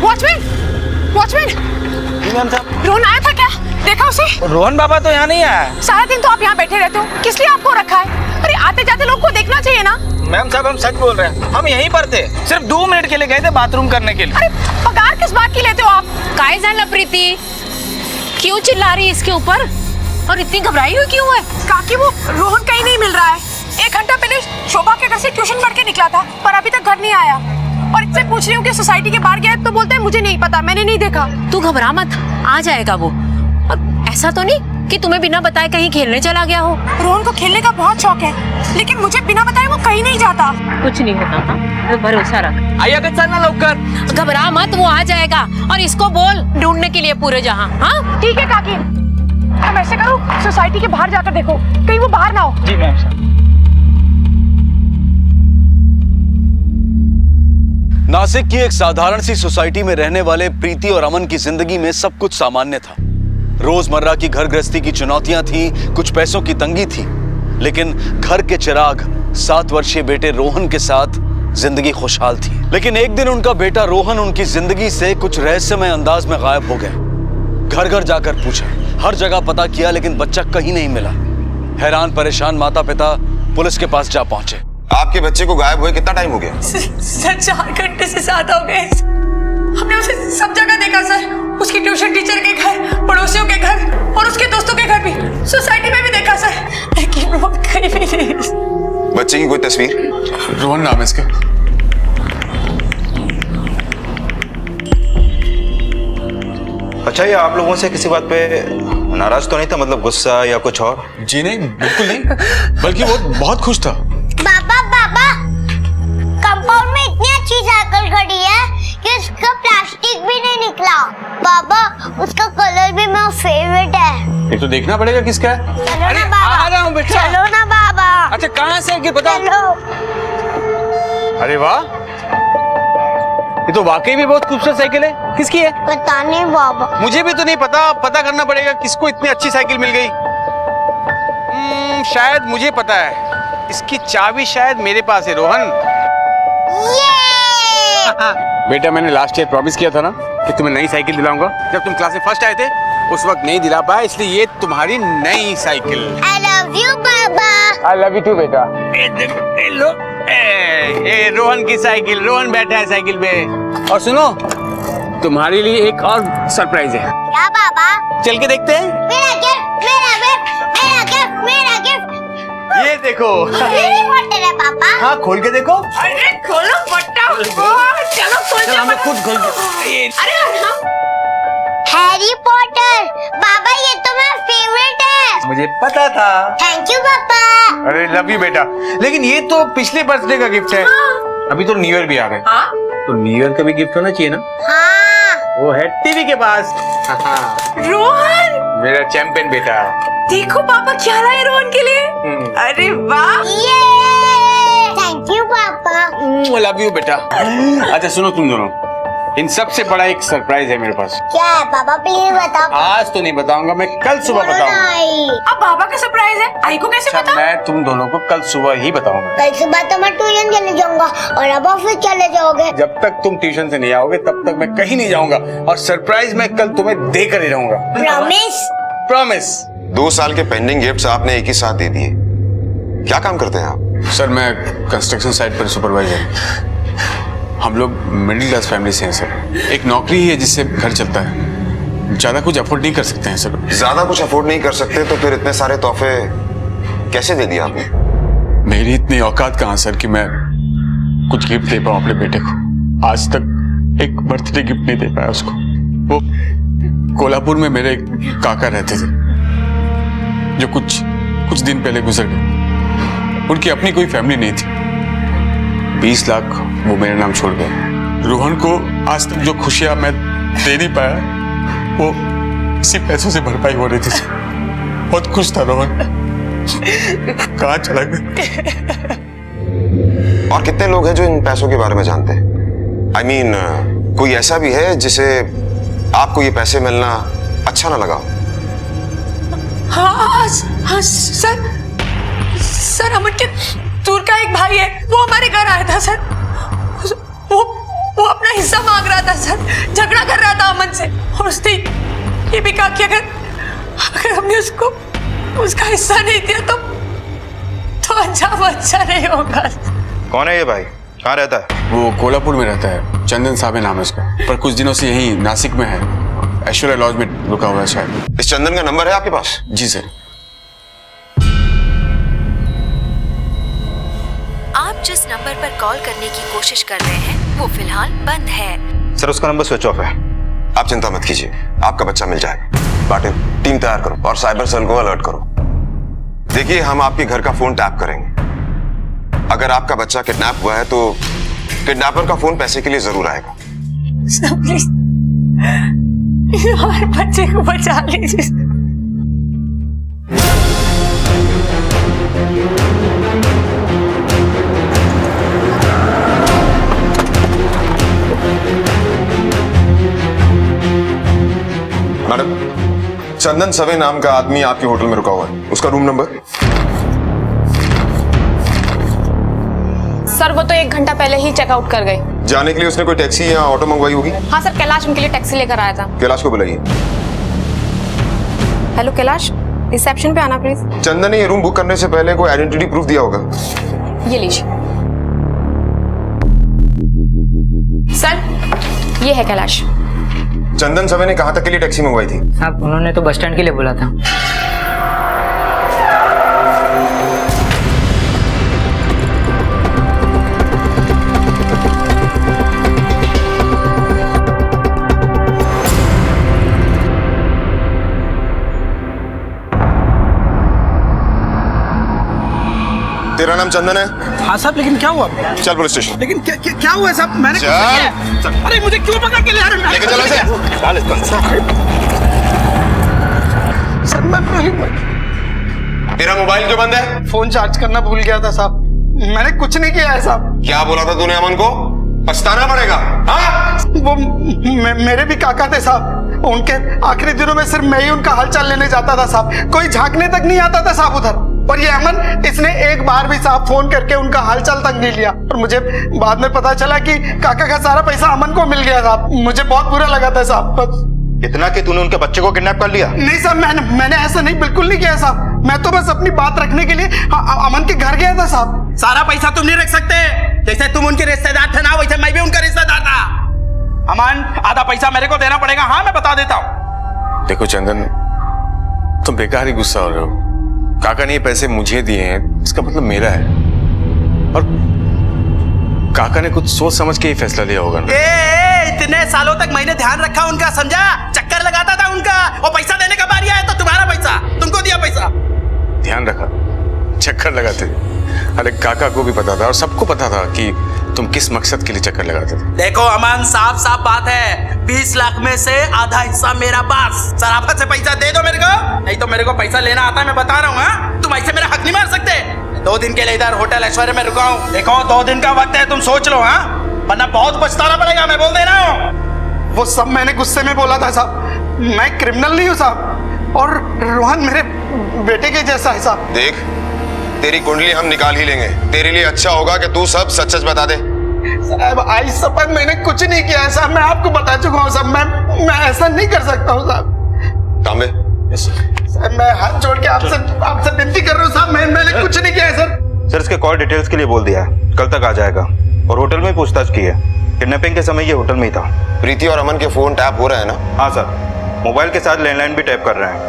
Watchman, watchman, जी ma'am साहब। रोहन आया था क्या? देखा उसे? रोहन बाबा तो यहाँ नहीं आया। सारा दिन तो आप यहाँ बैठे रहते हो, किस लिए आपको रखा है? अरे आते जाते लोग को देखना चाहिए ना। मैम साहब हम सच बोल रहे हैं, हम यहीं पर थे, सिर्फ 2 मिनट के लिए गए थे बाथरूम करने के लिए। अरे पगार किस बात की लेते हो आप? काय जान प्रीति, क्यों चिल्ला रही है इसके ऊपर और इतनी घबराई हुई क्यों है? काकी वो रोहन कहीं नहीं मिल रहा है। 1 घंटा पहले शोभा के घर से ट्यूशन पढ़ के निकला था, पर अभी तक घर नहीं आया। और इससे पूछ रही हूँ कि सोसाइटी के बाहर गया है, तो बोलता है मुझे नहीं पता, मैंने नहीं देखा। तू घबरा मत, आ जाएगा वो। और ऐसा तो नहीं कि तुम्हें बिना बताए कहीं खेलने चला गया हो? रोहन को खेलने का बहुत शौक है, लेकिन मुझे बिना बताए वो कहीं नहीं जाता। कुछ नहीं होता, हाँ भरोसा रख। आइए अगर चलना लौकर। घबरा मत, वो आ जाएगा। और इसको बोल ढूंढने के लिए पूरे जहां। हाँ ठीक है काकी, हम ऐसे करो, सोसाइटी के बाहर जाकर देखो, कहीं वो बाहर ना हो। जी मैम साहब। नासिक की एक साधारण सी सोसाइटी में रहने वाले प्रीति और अमन की जिंदगी में सब कुछ सामान्य था। रोजमर्रा की घर गृहस्थी की चुनौतियां थी, कुछ पैसों की तंगी थी, लेकिन घर के चिराग 7 वर्षीय बेटे रोहन के साथ जिंदगी खुशहाल थी। लेकिन एक दिन उनका बेटा रोहन उनकी जिंदगी से कुछ रहस्यमय अंदाज में गायब हो गया। घर घर जाकर पूछा, हर जगह पता किया, लेकिन बच्चा कहीं नहीं मिला। हैरान परेशान माता पिता पुलिस के पास जा पहुंचे। आपके बच्चे को गायब हुए कितना टाइम हो गया? सर 4 घंटे से ज्यादा हो गए। हमने उसे सब जगह देखा सर, उसकी ट्यूशन टीचर के घर, पड़ोसियों के घर और उसके दोस्तों के घर भी, सोसाइटी में भी देखा सर, लेकिन वो कहीं भी नहीं। बच्चे की कोई तस्वीर? रोहन नाम है इसका। अच्छा, ये आप लोगों से किसी बात पे नाराज तो नहीं था, मतलब गुस्सा या कुछ और? जी नहीं, बिल्कुल नहीं, बल्कि वो बहुत खुश था। पापा, कंपाउंड में इतनी अच्छी साइकिल खड़ी है कि उसका प्लास्टिक भी नहीं निकला। पापा, उसका कलर भी मेरा फेवरेट है। ये तो देखना पड़ेगा किसका है। चलो ना बाबा, आ रहा हूँ बेटा। चलो ना बाबा। अच्छा कहाँ से कि बताओ। चलो। अरे वाह, ये तो वाकई भी बहुत खूबसूरत साइकिल है। किसकी है? पता नहीं बाबा। मुझे भी तो नहीं पता, पता करना पड़ेगा किसको इतनी अच्छी साइकिल मिल गई। शायद मुझे पता है, इसकी चाबी शायद मेरे पास है। रोहन बेटा, मैंने लास्ट ईयर प्रॉमिस किया था ना कि तुम्हें नई साइकिल दिलाऊंगा। जब तुम क्लास में फर्स्ट आए थे उस वक्त नहीं दिला पाया, इसलिए ये तुम्हारी नई cycle. I love you Baba. I love you too बेटा। लो, ए, रोहन की साइकिल, रोहन बैठा है साइकिल पे। और सुनो, तुम्हारे लिए एक और सरप्राइज है। क्या बाबा? चल के देखते हैं। मेरा गिफ्ट, मेरा गिफ्ट, मेरा गिफ्ट, मेरा गिफ्ट। ये देखो। हैरी पॉटर है पापा। हाँ, खोल के देखो। अरे खोलो फटाफट, चलो खोल। हमें खुद खोल के। अरे हैरी पॉटर बाबा, ये तो मेरा फेवरेट है। मुझे पता था। थैंक यू पापा। अरे लव यू बेटा, लेकिन ये तो पिछले बर्थडे का गिफ्ट है। अभी तो न्यू ईयर भी आ गए, तो न्यू ईयर का भी गिफ्ट होना चाहिए ना। हाँ। वो है टीवी के पास। रोहन, मेरा चैंपियन बेटा। देखो पापा क्या लाए रोहन के लिए। अरे वाह, ये थैंक यू पापा। लव यू बेटा। अच्छा सुनो तुम दोनों, इन सब से बड़ा एक सरप्राइज है मेरे पास। क्या है पापा, प्लीज बताओ। आज तो नहीं बताऊंगा, मैं कल सुबह बताऊंगा। नहीं, अब बाबा का सरप्राइज है, आई को कैसे अच्छा, पता? मैं तुम दोनों को कल सुबह ही बताऊंगा। कल सुबह तो मैं ट्यूशन चले जाऊंगा और अब ऑफिस चले जाओगे। जब तक तुम ट्यूशन से नहीं आओगे तब तक मैं कहीं नहीं जाऊंगा, और सरप्राइज मैं कल तुम्हें देकर ही रहूंगा। प्रॉमिस? प्रॉमिस। 2 साल के पेंडिंग गिफ्ट्स आपने एक ही साथ दे दिए। क्या काम करते हैं आप? सर मैं कंस्ट्रक्शन साइट पर सुपरवाइजर। हम लोग मिडिल क्लास फैमिली से हैं सर। एक नौकरी ही है जिससे घर चलता है, ज्यादा कुछ अफोर्ड नहीं कर सकते हैं सर। ज्यादा कुछ अफोर्ड नहीं कर सकते तो फिर इतने सारे तोहफे कैसे दे दिए आपने? मेरी इतनी औकात कहाँ सर कि मैं कुछ गिफ्ट दे पाऊँ अपने बेटे को। आज तक एक बर्थडे गिफ्ट नहीं दे पाया उसको। वो कोल्हापुर में मेरे एक काका रहते थे जो कुछ दिन पहले गुजर गए। उनकी अपनी कोई फैमिली नहीं थी। 20 लाख वो मेरे नाम छोड़ गए। रोहन को आज तक जो खुशियां मैं दे नहीं पाया वो इसी पैसों से भरपाई हो रही थी। बहुत खुश था रोहन, कहाँ चला गया। और कितने लोग हैं जो इन पैसों के बारे में जानते हैं? I mean, कोई ऐसा भी है जिसे आपको ये पैसे मिलना अच्छा ना लगा? हाँ सर, अमन के दूर का एक भाई है, वो हमारे घर आया था सर। वो अपना हिस्सा मांग रहा था सर, झगड़ा कर रहा था अमन से, और उसने ये भी कहा कि अगर हमने उसको उसका हिस्सा नहीं दिया तो अंजाम अच्छा नहीं होगा। कौन है ये भाई, कहाँ रहता है? वो कोल्हापुर में रहता है, चंदन साहब नाम है उसका, पर कुछ दिनों से यही नासिक में है, ऐश्वर्या लॉज में रुका हुआ है शायद। इस चंदन का नंबर है आपके पास? जी सर। आप जिस नंबर पर कॉल करने की कोशिश कर रहे हैं वो फिलहाल बंद है। सर उसका नंबर स्विच ऑफ है। आप चिंता मत कीजिए, आपका बच्चा मिल जाएगा। पाटिल, टीम तैयार करो और साइबर सेल को अलर्ट करो। देखिए, हम आपके घर का फोन टैप करेंगे। अगर आपका बच्चा किडनैप हुआ है तो किडनैपर का फोन पैसे के लिए जरूर आएगा। प्लीज हमारे बच्चे को बचा लीजिए। मैडम, चंदन सवे नाम का आदमी आपके होटल में रुका हुआ है, उसका रूम नंबर? सर वो तो 1 घंटा पहले ही चेकआउट कर गए। जाने के लिए उसने कोई टैक्सी या ऑटो मंगवाई होगी? हाँ सर, कैलाश उनके लिए टैक्सी लेकर आया था। कैलाश को बुलाइए। हेलो कैलाश, रिसेप्शन पे आना प्लीज। चंदन ने ये रूम बुक करने से पहले कोई आइडेंटिटी प्रूफ दिया होगा। ये लीजिए सर, ये है कैलाश। चंदन सवे ने कहां तक के लिए टैक्सी मंगवाई थी? साहब उन्होंने तो बस स्टैंड के लिए बोला था। तेरा नाम चंदन है? हाँ साहब, लेकिन क्या हुआ? चल पुलिस स्टेशन। लेकिन क्या हुआ साहब? मैंने चल। अरे मुझे क्यों पकड़ के ले आ रहे हैं? लेके चलो इसे। सर तेरा मोबाइल क्यों बंद है? फोन चार्ज करना भूल गया था साहब। मैंने कुछ नहीं किया है साहब। क्या बोला था तूने अमन को? पछताना पड़ेगा। हाँ? वो मेरे भी काका थे साहब। उनके आखिरी दिनों में सिर्फ मैं ही उनका हालचाल लेने जाता था साहब। कोई झांकने तक नहीं आता था साहब उधर। और ये अमन, इसने एक बार भी साहब फोन करके उनका हालचाल तक नहीं लिया। और मुझे बाद में पता चला कि काका का सारा पैसा अमन को मिल गया साहब। मुझे बहुत बुरा लगा था साहब। इतना कि तूने उनके बच्चे को किडनैप कर लिया? नहीं साहब, मैंने ऐसा नहीं, बिल्कुल नहीं किया साहब। मैं तो बस अपनी बात रखने के लिए अमन के घर गया था साहब। सारा पैसा तुम नहीं रख सकते। जैसे तुम उनके रिश्तेदार थे ना, वैसे मैं भी उनका रिश्तेदार था। अमन, आधा पैसा मेरे को देना पड़ेगा। हाँ, मैं बता देता हूँ। देखो चंदन, तुम बेकार ही गुस्सा हो रहे हो। काका ने ये पैसे मुझे दिए हैं, इसका मतलब मेरा है, और काका ने कुछ सोच समझ के ये फैसला लिया होगा ना। इतने सालों तक मैंने ध्यान रखा उनका, समझा? चक्कर लगाता था उनका। और पैसा देने का बारी आया तो तुम्हारा पैसा, तुमको दिया पैसा। ध्यान रखा, चक्कर लगाते थे। अरे काका को भी पता था और सबको पता था कि तुम किस मकसद के लिए चक्कर लगाते थे। देखो अमन, साफ साफ बात है, 20 लाख में से आधा हिस्सा मेरा पास। सराफत से पैसा दे दो मेरे को, नहीं तो मेरे को पैसा लेना आता है, मैं बता रहा हूँ। हाँ, तुम ऐसे मेरा हक नहीं मार सकते। 2 दिन के लिए इधर होटल ऐश्वर्या में रुका हूँ। देखो 2 दिन का वक्त है, तुम सोच लो। हाँ, वरना बहुत पछताना पड़ेगा, मैं बोल दे रहा हूँ। वो सब मैंने गुस्से में बोला था साहब। मैं क्रिमिनल नहीं हूँ साहब, और रोहन मेरे बेटे के जैसा है साहब। देख, तेरी कुंडली हम निकाल ही लेंगे। तेरे लिए अच्छा होगा कि तू सब सच सच बता दे। साहब आज सपन मैंने कुछ नहीं किया है साहब। मैं आपको बता चुका हूँ साहब। मैं ऐसा नहीं कर सकता हूँ साहब। तांबे, साहब मैं हाथ जोड़ के आपसे विनती कर रहा हूँ साहब। मैंने कुछ नहीं किया है सर। सर इसके कॉल डिटेल्स के लिए बोल दिया है, कल तक आ जाएगा। और होटल में पूछताछ की है। किडनैपिंग के समय ये होटल में ही था। प्रीति और अमन के फोन टैप हो रहे हैं ना? हाँ सर, मोबाइल के साथ लैंडलाइन भी टैप कर रहे हैं।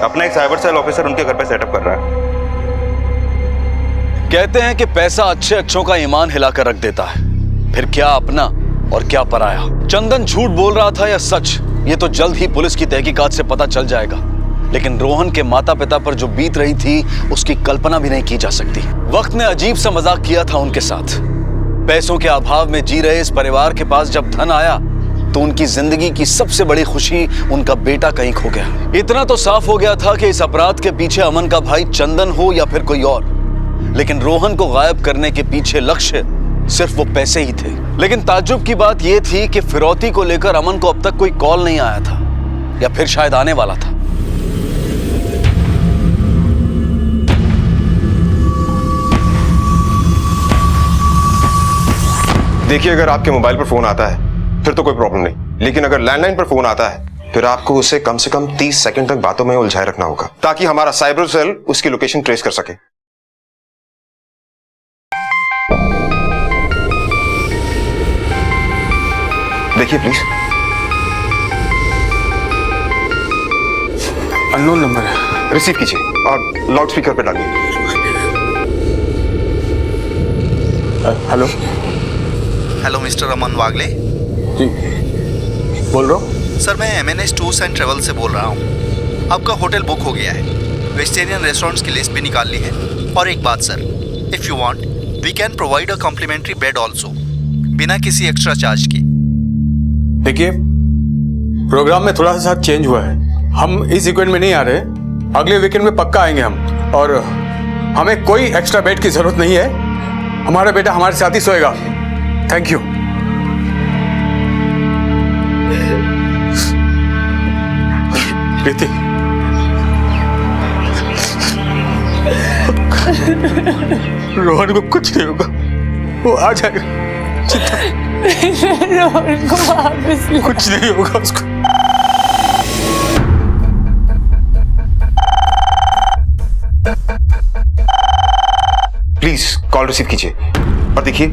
अपना एक साइबर सेल ऑफिसर उनके घर पे सेटअप कर रहा है। कहते हैं कि पैसा अच्छे अच्छों का ईमान हिलाकर रख देता है, फिर क्या अपना और क्या पराया। चंदन झूठ बोल रहा था या सच, ये तो जल्द ही पुलिस की तहकीकात से पता चल जाएगा। लेकिन रोहन के माता पिता पर जो बीत रही थी उसकी कल्पना भी नहीं की जा सकती। वक्त ने अजीब सा मजाक किया था उनके साथ। पैसों के अभाव में जी रहे इस परिवार के पास जब धन आया तो उनकी जिंदगी की सबसे बड़ी खुशी उनका बेटा कहीं खो गया। इतना तो साफ हो गया था कि इस अपराध के पीछे अमन का भाई चंदन हो या फिर कोई और, लेकिन रोहन को गायब करने के पीछे लक्ष्य सिर्फ वो पैसे ही थे। लेकिन ताज्जुब की बात यह थी कि फिरौती को लेकर अमन को अब तक कोई कॉल नहीं आया था, या फिर शायद आने वाला था। देखिए, अगर आपके मोबाइल पर फोन आता है फिर तो कोई प्रॉब्लम नहीं, लेकिन अगर लैंडलाइन पर फोन आता है फिर आपको उसे कम से कम 30 सेकंड तक बातों में उलझाए रखना होगा, ताकि हमारा साइबर सेल उसकी लोकेशन ट्रेस कर सके। देखिए प्लीज। अननोन नंबर है। रिसीव कीजिए और लाउड स्पीकर पे डालिए। हेलो। हेलो मिस्टर रमन वागले। जी बोल रहा हूँ सर, मैं MNS टूर्स एंड ट्रेवल से बोल रहा हूँ। आपका होटल बुक हो गया है, वेजिटेरियन रेस्टोरेंट्स की लिस्ट भी निकाल ली है। और एक बात sir, if you want we can provide a complimentary bed also, बिना किसी एक्स्ट्रा चार्ज के। देखिए, प्रोग्राम में थोड़ा सा चेंज हुआ है। हम इस वीकेंड में नहीं आ रहे, अगले वीकेंड में पक्का आएंगे हम। और हमें कोई एक्स्ट्रा बेड की जरूरत नहीं है, हमारा बेटा हमारे साथ ही सोएगा। Thank you. प्रीति, रोहन को कुछ नहीं होगा, वो आ जाएगा। रोहन को वापस ला। कुछ नहीं होगा उसको। प्लीज कॉल रिसीव कीजिए और देखिए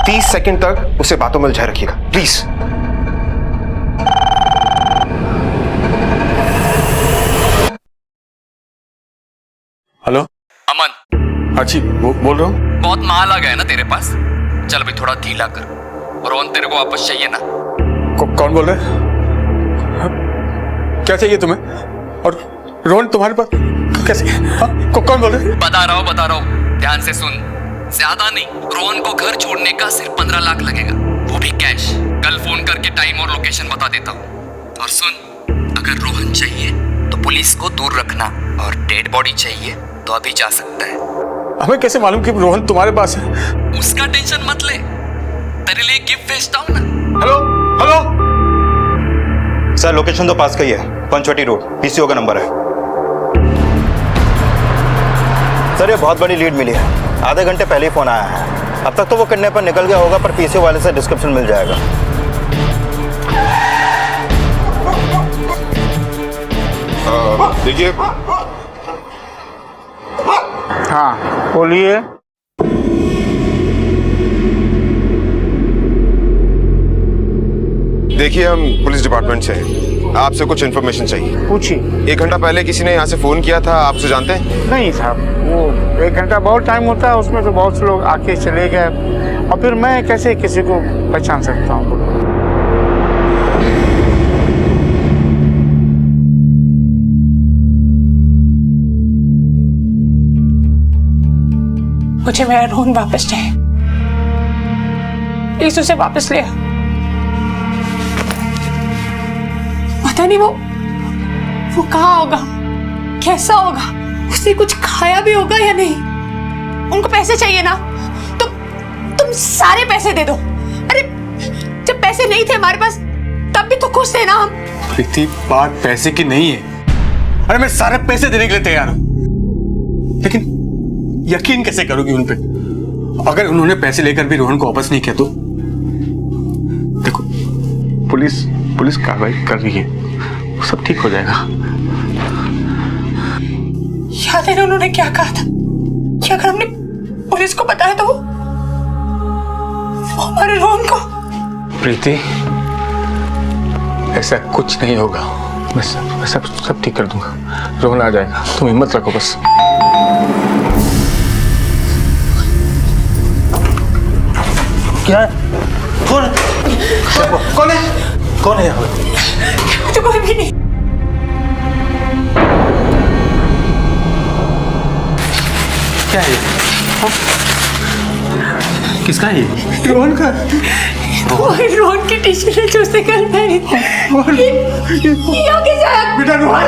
30 सेकंड तक उसे बातों में उलझाए रखिएगा प्लीज। हेलो अमन। हाँ जी, बोल रहा हूँ। बहुत माल आ गया है ना तेरे पास, चल भाई थोड़ा ढीला कर। रोहन तेरे को वापस चाहिए ना? कौन बोल रहे हैं? क्या चाहिए तुम्हें? और रोहन तुम्हारे पास कैसे? कौन बोल रहे हैं? बता रहा हूँ, ध्यान से सुन। ज्यादा नहीं, रोहन को घर छोड़ने का सिर्फ 15 लाख लगेगा, वो भी कैश। कल फोन करके टाइम और लोकेशन बता देता हूँ। और सुन, अगर रोहन चाहिए तो पुलिस को दूर रखना, और डेड बॉडी चाहिए तो अभी जा सकता है। हमें कैसे मालूम कि रोहन तुम्हारे पास है? उसका टेंशन मत ले, तेरे लिए गिफ्ट भेजता हूँ ना। हेलो हेलो सर, लोकेशन तो पास का ही है, पंचवटी रोड, PCO का नंबर है। सर, ये बहुत बड़ी लीड मिली है, आधे घंटे पहले ही फोन आया है। अब तक तो वो किडनैपर निकल गया होगा, पर PCO वाले से डिस्क्रिप्शन मिल जाएगा। देखिए। हाँ बोलिए। देखिए, हम पुलिस डिपार्टमेंट से हैं, आपसे कुछ इन्फॉर्मेशन चाहिए। पूछिए। 1 घंटा पहले किसी ने यहाँ से फोन किया था, आप उसे जानते हैं? नहीं साहब, वो 1 घंटा बहुत टाइम होता है, उसमें तो बहुत से लोग आके चले गए, और फिर मैं कैसे किसी को पहचान सकता हूँ? मुझे मेरा रोहन वापस चाहिए, प्लीज उसे वापस ले। पता नहीं वो कहाँ होगा, कैसा होगा, उसने कुछ खाया भी होगा या नहीं। उनको पैसे चाहिए ना, तो तुम सारे पैसे दे दो। अरे जब पैसे नहीं थे हमारे पास तब भी तो खुश थे ना हम। प्रीति, बात पैसे की नहीं है। अरे मैं सारे पैसे देने के लिए तैयार हूं, लेकिन यकीन कैसे करोगी उन पे? अगर उन्होंने पैसे लेकर भी रोहन को वापस नहीं किया तो? देखो, पुलिस कार्रवाई कर रही है, वो सब ठीक हो जाएगा। याद है ना उन्होंने क्या कहा था कि अगर हमने पुलिस को बताया तो वो हमारे रोहन को। प्रीति, ऐसा कुछ नहीं होगा, मैं सब ठीक कर दूंगा। रोहन आ जाएगा, तुम हिम्मत रखो बस। क्या है? कौन है यहाँ? तो कोई भी नहीं। क्या है? किसका है ये? रोहन का। रोहन की टी-शर्ट है जो उसने कल पहनी थी। ये आगे जाया। बेटा रोहन।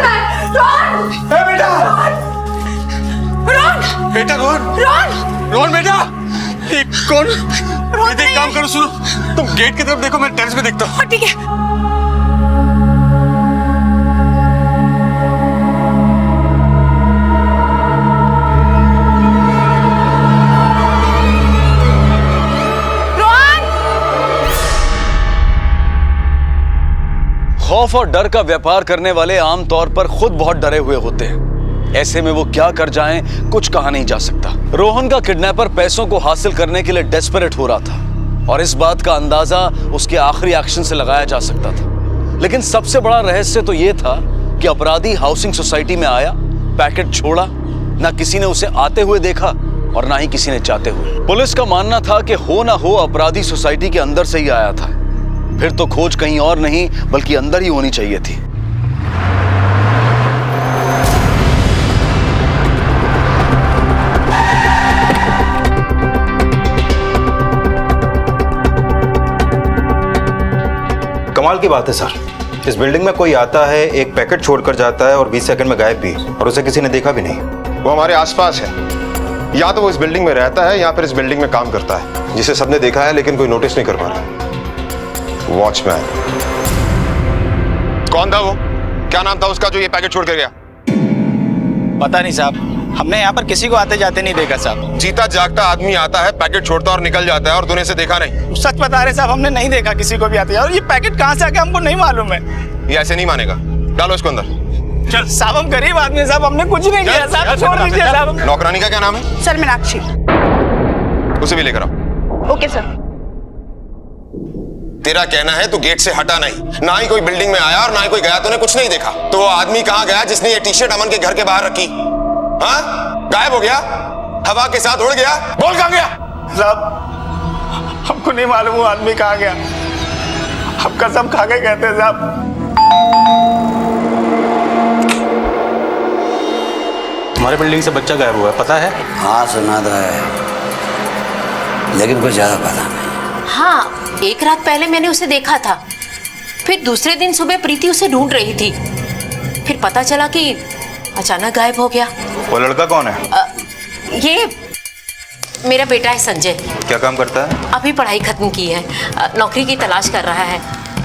रोहन। बेटा। रोहन। बेटा रोहन। रोहन बेटा। ये कौन? एक काम करो, सुनो, तुम गेट की तरफ देखो, मैं टेरेस पे देखता हूँ। ठीक है। रोहन। खौफ और डर का व्यापार करने वाले आमतौर पर खुद बहुत डरे हुए होते हैं। ऐसे में वो क्या कर जाएं, कुछ कहा नहीं जा सकता। रोहन का किडनैपर पैसों को हासिल करने के लिए डेस्परेट हो रहा था और इस बात का अंदाजा उसके आखिरी एक्शन से लगाया जा सकता था। लेकिन सबसे बड़ा रहस्य तो यह था कि अपराधी हाउसिंग सोसाइटी में आया, पैकेट छोड़ा, ना किसी ने उसे आते हुए देखा और ना ही किसी ने जाते हुए। पुलिस का मानना था कि हो ना हो अपराधी सोसाइटी के अंदर से ही आया था। फिर तो खोज कहीं और नहीं बल्कि अंदर ही होनी चाहिए थी। कमाल की बात है सर, इस बिल्डिंग में कोई आता है, एक पैकेट छोड़कर जाता है और 20 सेकंड में गायब भी, और उसे किसी ने देखा भी नहीं। वो हमारे आसपास है, या तो वो इस बिल्डिंग में रहता है या फिर इस बिल्डिंग में काम करता है, जिसे सबने देखा है लेकिन कोई नोटिस नहीं कर पा रहा। वॉचमैन। कौन था वो? क्या नाम था उसका जो ये पैकेट छोड़ कर गया? पता नहीं साहब, हमने यहाँ पर किसी को आते जाते नहीं देखा साहब। जीता जागता आदमी आता है, पैकेट छोड़ता और निकल जाता है, और तूने इसे देखा नहीं? सच बता रहे साहब, हमने नहीं देखा किसी को भी आते। और ये पैकेट कहाँ से आ गया हमको नहीं मालूम है। ये ऐसे नहीं मानेगा, डालो इसको अंदर। चल साहब, हम गरीब आदमी हैं साहब, हमने कुछ नहीं किया साहब, छोड़ दीजिए साहब। नौकरानी का क्या नाम है? सर मीनाक्षी। उसे भी लेकर आओ। Okay sir. तेरा कहना है तू गेट से हटा नहीं, ना ही कोई बिल्डिंग में आया और ना ही कोई गया, तूने कुछ नहीं देखा। तो वो आदमी कहाँ गया जिसने ये टी शर्ट अमन के घर के बाहर रखी? हाँ, गायब हो गया, हवा के साथ उड़ गया। बोल कहाँ गया? साहब हमको नहीं मालूम वो आदमी कहाँ गया, हम कसम खा के कहते हैं साहब। हमारे बिल्डिंग से बच्चा गायब हुआ है, पता है? हाँ सुना तो है, लेकिन कुछ ज्यादा पता नहीं। हाँ, एक रात पहले मैंने उसे देखा था, फिर दूसरे दिन सुबह प्रीति उसे ढूंढ रही थी, फिर पता चला कि अचानक गायब हो गया। वो लड़का कौन है? ये मेरा बेटा है संजय। क्या काम करता है? अभी पढ़ाई खत्म की है, नौकरी की तलाश कर रहा है।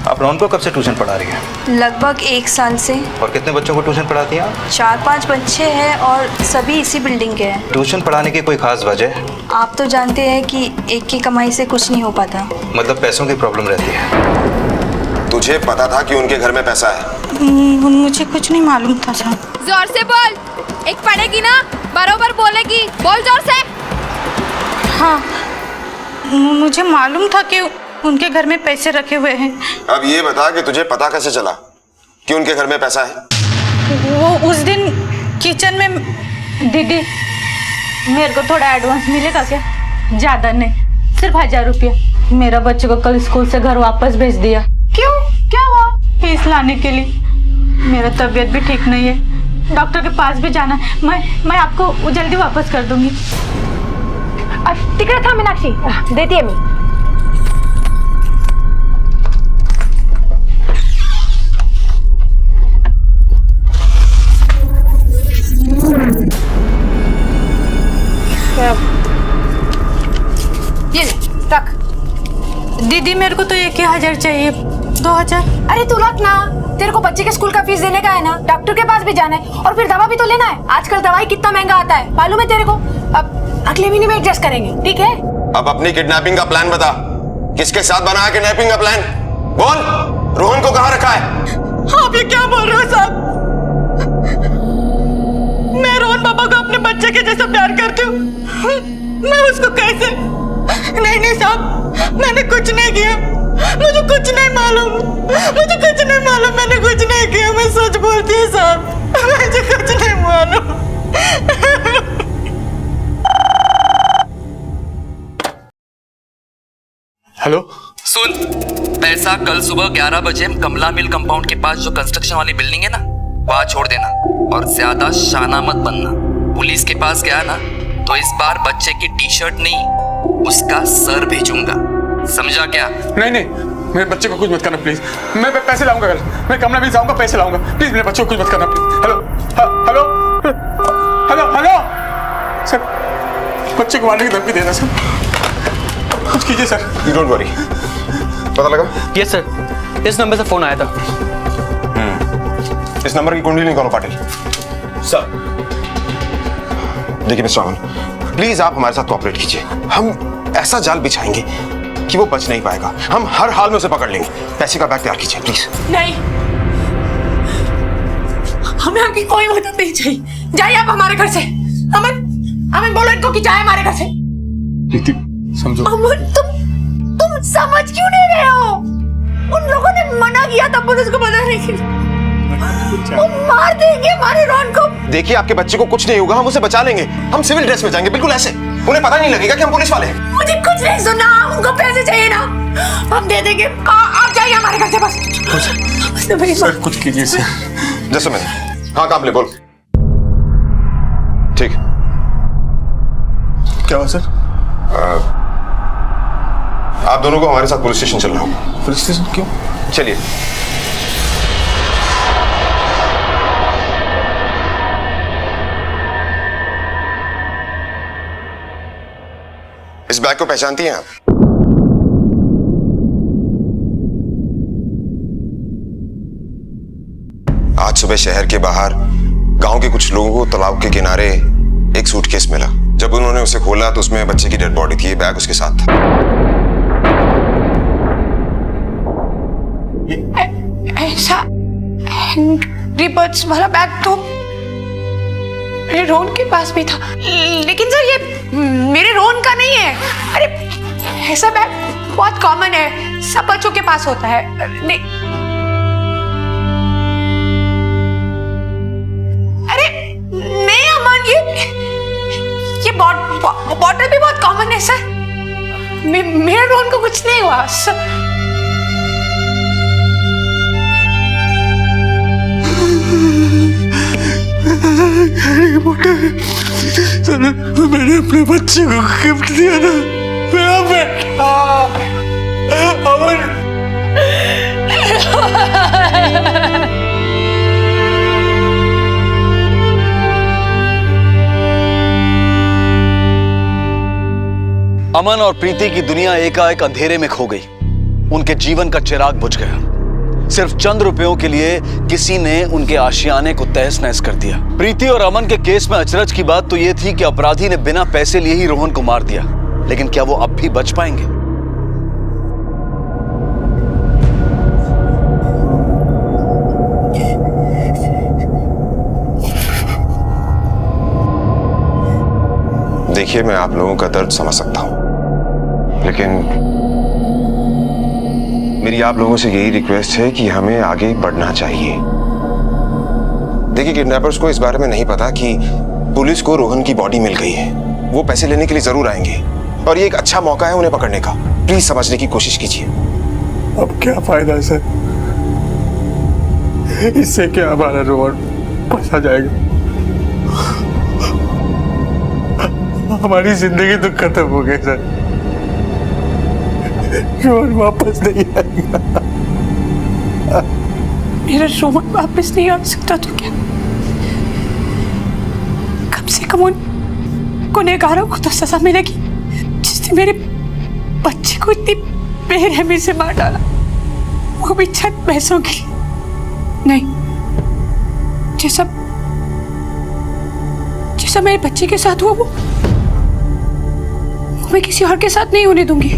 आप रोहन को कब से ट्यूशन पढ़ा रही है? लगभग 1 साल से। और कितने बच्चों को ट्यूशन पढ़ाती हैं? 4-5 बच्चे हैं और सभी इसी बिल्डिंग के हैं। ट्यूशन पढ़ाने की कोई खास वजह? आप तो जानते हैं कि एक की कमाई से कुछ नहीं हो पाता। मतलब पैसों की प्रॉब्लम रहती है। तुझे पता था कि उनके घर में पैसा है? मुझे कुछ नहीं मालूम था साहब। जोर से बोल, एक पढ़ेगी ना, बरोबर बोलेगी, बोल जोर से। हाँ, मुझे मालूम था कि उनके घर में पैसे रखे हुए हैं। अब ये बता कि तुझे पता कैसे चला कि उनके घर में पैसा है? वो उस दिन किचन में दीदी, मेरे को थोड़ा एडवांस मिलेगा क्या? ज्यादा नहीं, सिर्फ 1000 रुपया। मेरा बच्चे को कल स्कूल से घर वापस भेज दिया। क्यों, क्या हुआ? फीस लाने के लिए। मेरा तबीयत भी ठीक नहीं है, डॉक्टर के पास भी जाना है। मैं आपको जल्दी वापस कर दूंगी। तिकडे था मीनाक्षी, देती है मैं। ये रख। दीदी मेरे को तो 1000 चाहिए। 2000? अरे तू रख ना, तेरे को बच्चे के स्कूल का फीस देने का है ना, डॉक्टर के पास भी जाना है और फिर दवा भी तो लेना है। आजकल दवाई कितना महंगा आता है मालूम है तेरे को। अब अगले महीने में एडजस्ट करेंगे, ठीक है? अब अपनी किडनैपिंग का प्लान बता, किसके साथ बना है किडनैपिंग का प्लान? बोल, रोहन को कहाँ रखा है? आप ये क्या बोल रहे हो साहब? मैं रोहन पापा को अपने बच्चे के जैसा प्यार करती हूँ, मैं उसको कैसे? नहीं साहब, मैंने कुछ नहीं किया, मुझे कुछ नहीं मालूम, मुझे कुछ नहीं मालूम, मैंने कुछ नहीं किया, मैं सच बोलती हूँ साहब, मुझे कुछ नहीं मालूम। हेलो सुन, पैसा कल सुबह 11 बजे कमला मिल कंपाउंड के पास जो कंस्ट्रक्शन वाली बिल्डिंग है ना, वहां छोड़ देना और ज्यादा शाना मत बनना। पुलिस के पास गया ना तो इस बार बच्चे की टी शर्ट नहीं, उसका सर भेजूंगा, समझा क्या? नहीं, मेरे बच्चे को कुछ मत करना प्लीज। मैं पैसे लाऊंगा कल, मैं कमला मिल जाऊंगा, पैसे लाऊंगा प्लीज, मेरे बच्चे को कुछ मत करना please. Hello hello hello sir, बच्चे को मारने की धमकी दे रहा सर, कुछ कीजिए सर। You don't worry. पता लगा? यस सर, इस नंबर से फोन आया था। इस नंबर की कुंडली निकालो पाटिल। सर देखिए मिस्टर अमन, प्लीज आप हमारे साथ कोऑपरेट कीजिए। हम ऐसा जाल बिछाएंगे कि वो बच नहीं पाएगा, हम हर हाल में उसे पकड़ लेंगे। पैसे का बैग तैयार कीजिए प्लीज। नहीं, हमें आपकी कोई मदद नहीं चाहिए। जाइए आप हमारे घर से। अमन, अमन बोलो इनको कि जाए हमारे घर से। प्रीति समझो। अमन तुम समझ क्यों नहीं रहे हो? उन लोगों ने मना किया था पुलिस को पता नहीं। वो मार देंगे हमारे रोहन को। देखिए आपके बच्चे को कुछ नहीं होगा, हम उसे बचा लेंगे। हम सिविल ड्रेस में जाएंगे, बिल्कुल ऐसे। उन्हें पता नहीं लगेगा कि हम पुलिस वाले हैं। मुझे कुछ नहीं सुनना, उनको पैसे चाहिए ना, हम दे देंगे। आप जाइए हमारे घर से बस। सर कुछ कीजिए सर। जैसे मैं। हाँ काबले बोल। ठीक। क्या हुआ सर? आप दोनों को हमारे साथ पुलिस स्टेशन चलना होगा। पुलिस स्टेशन क्यों? चलिए। इस बैग को पहचानती हैं आप? आज सुबह शहर के बाहर गांव के कुछ लोगों को तालाब के किनारे एक सूटकेस मिला। जब उन्होंने उसे खोला तो उसमें बच्चे की डेड बॉडी थी। बैग उसके साथ था। ऐसा एंग्री बर्ड्स वाला बैग तो मेरे रोहन के पास भी था, लेकिन सर ये मेरे रोहन का नहीं है। अरे ऐसा बैग बहुत कॉमन है, सब बच्चों के पास होता है। नहीं, अरे नहीं अमन, ये बॉटल भी बहुत कॉमन है सर। मेरे रोहन को कुछ नहीं हुआ सर। मैंने अपने बच्चे को गिफ्ट दिया था। मेरा बेटा अमन। अमन और प्रीति की दुनिया एकाएक अंधेरे में खो गई। उनके जीवन का चिराग बुझ गया। सिर्फ चंद रुपयों के लिए किसी ने उनके आशियाने को तहस नहस कर दिया। प्रीति और अमन के केस में अचरज की बात तो यह थी कि अपराधी ने बिना पैसे लिए ही रोहन को मार दिया। लेकिन क्या वो अब भी बच पाएंगे? देखिए मैं आप लोगों का दर्द समझ सकता हूं, लेकिन मेरी आप लोगों से यही रिक्वेस्ट है कि हमें आगे बढ़ना चाहिए। देखिए किडनैपर्स को इस बारे में नहीं पता कि पुलिस को रोहन की बॉडी मिल गई है। वो पैसे लेने के लिए जरूर आएंगे और ये एक अच्छा मौका है उन्हें पकड़ने का। प्लीज समझने की कोशिश कीजिए। अब क्या फायदा है सर? इससे क्या हमारा रोहन फंसा जाएगा? हमारी जिंदगी तो खत्म हो गई सर। रोहन वापस नहीं आएगा। मेरा रोहन वापस नहीं आ सकता तो क्या? कम से कम उन गुनहगारों को तो सजा मिलेगी जिसने मेरे बच्चे को इतनी बेरहमी से मार डाला, वो भी चंद पैसों के लिए। नहीं, जैसा मेरे बच्चे के साथ हुआ वो मैं किसी और के साथ नहीं होने दूंगी,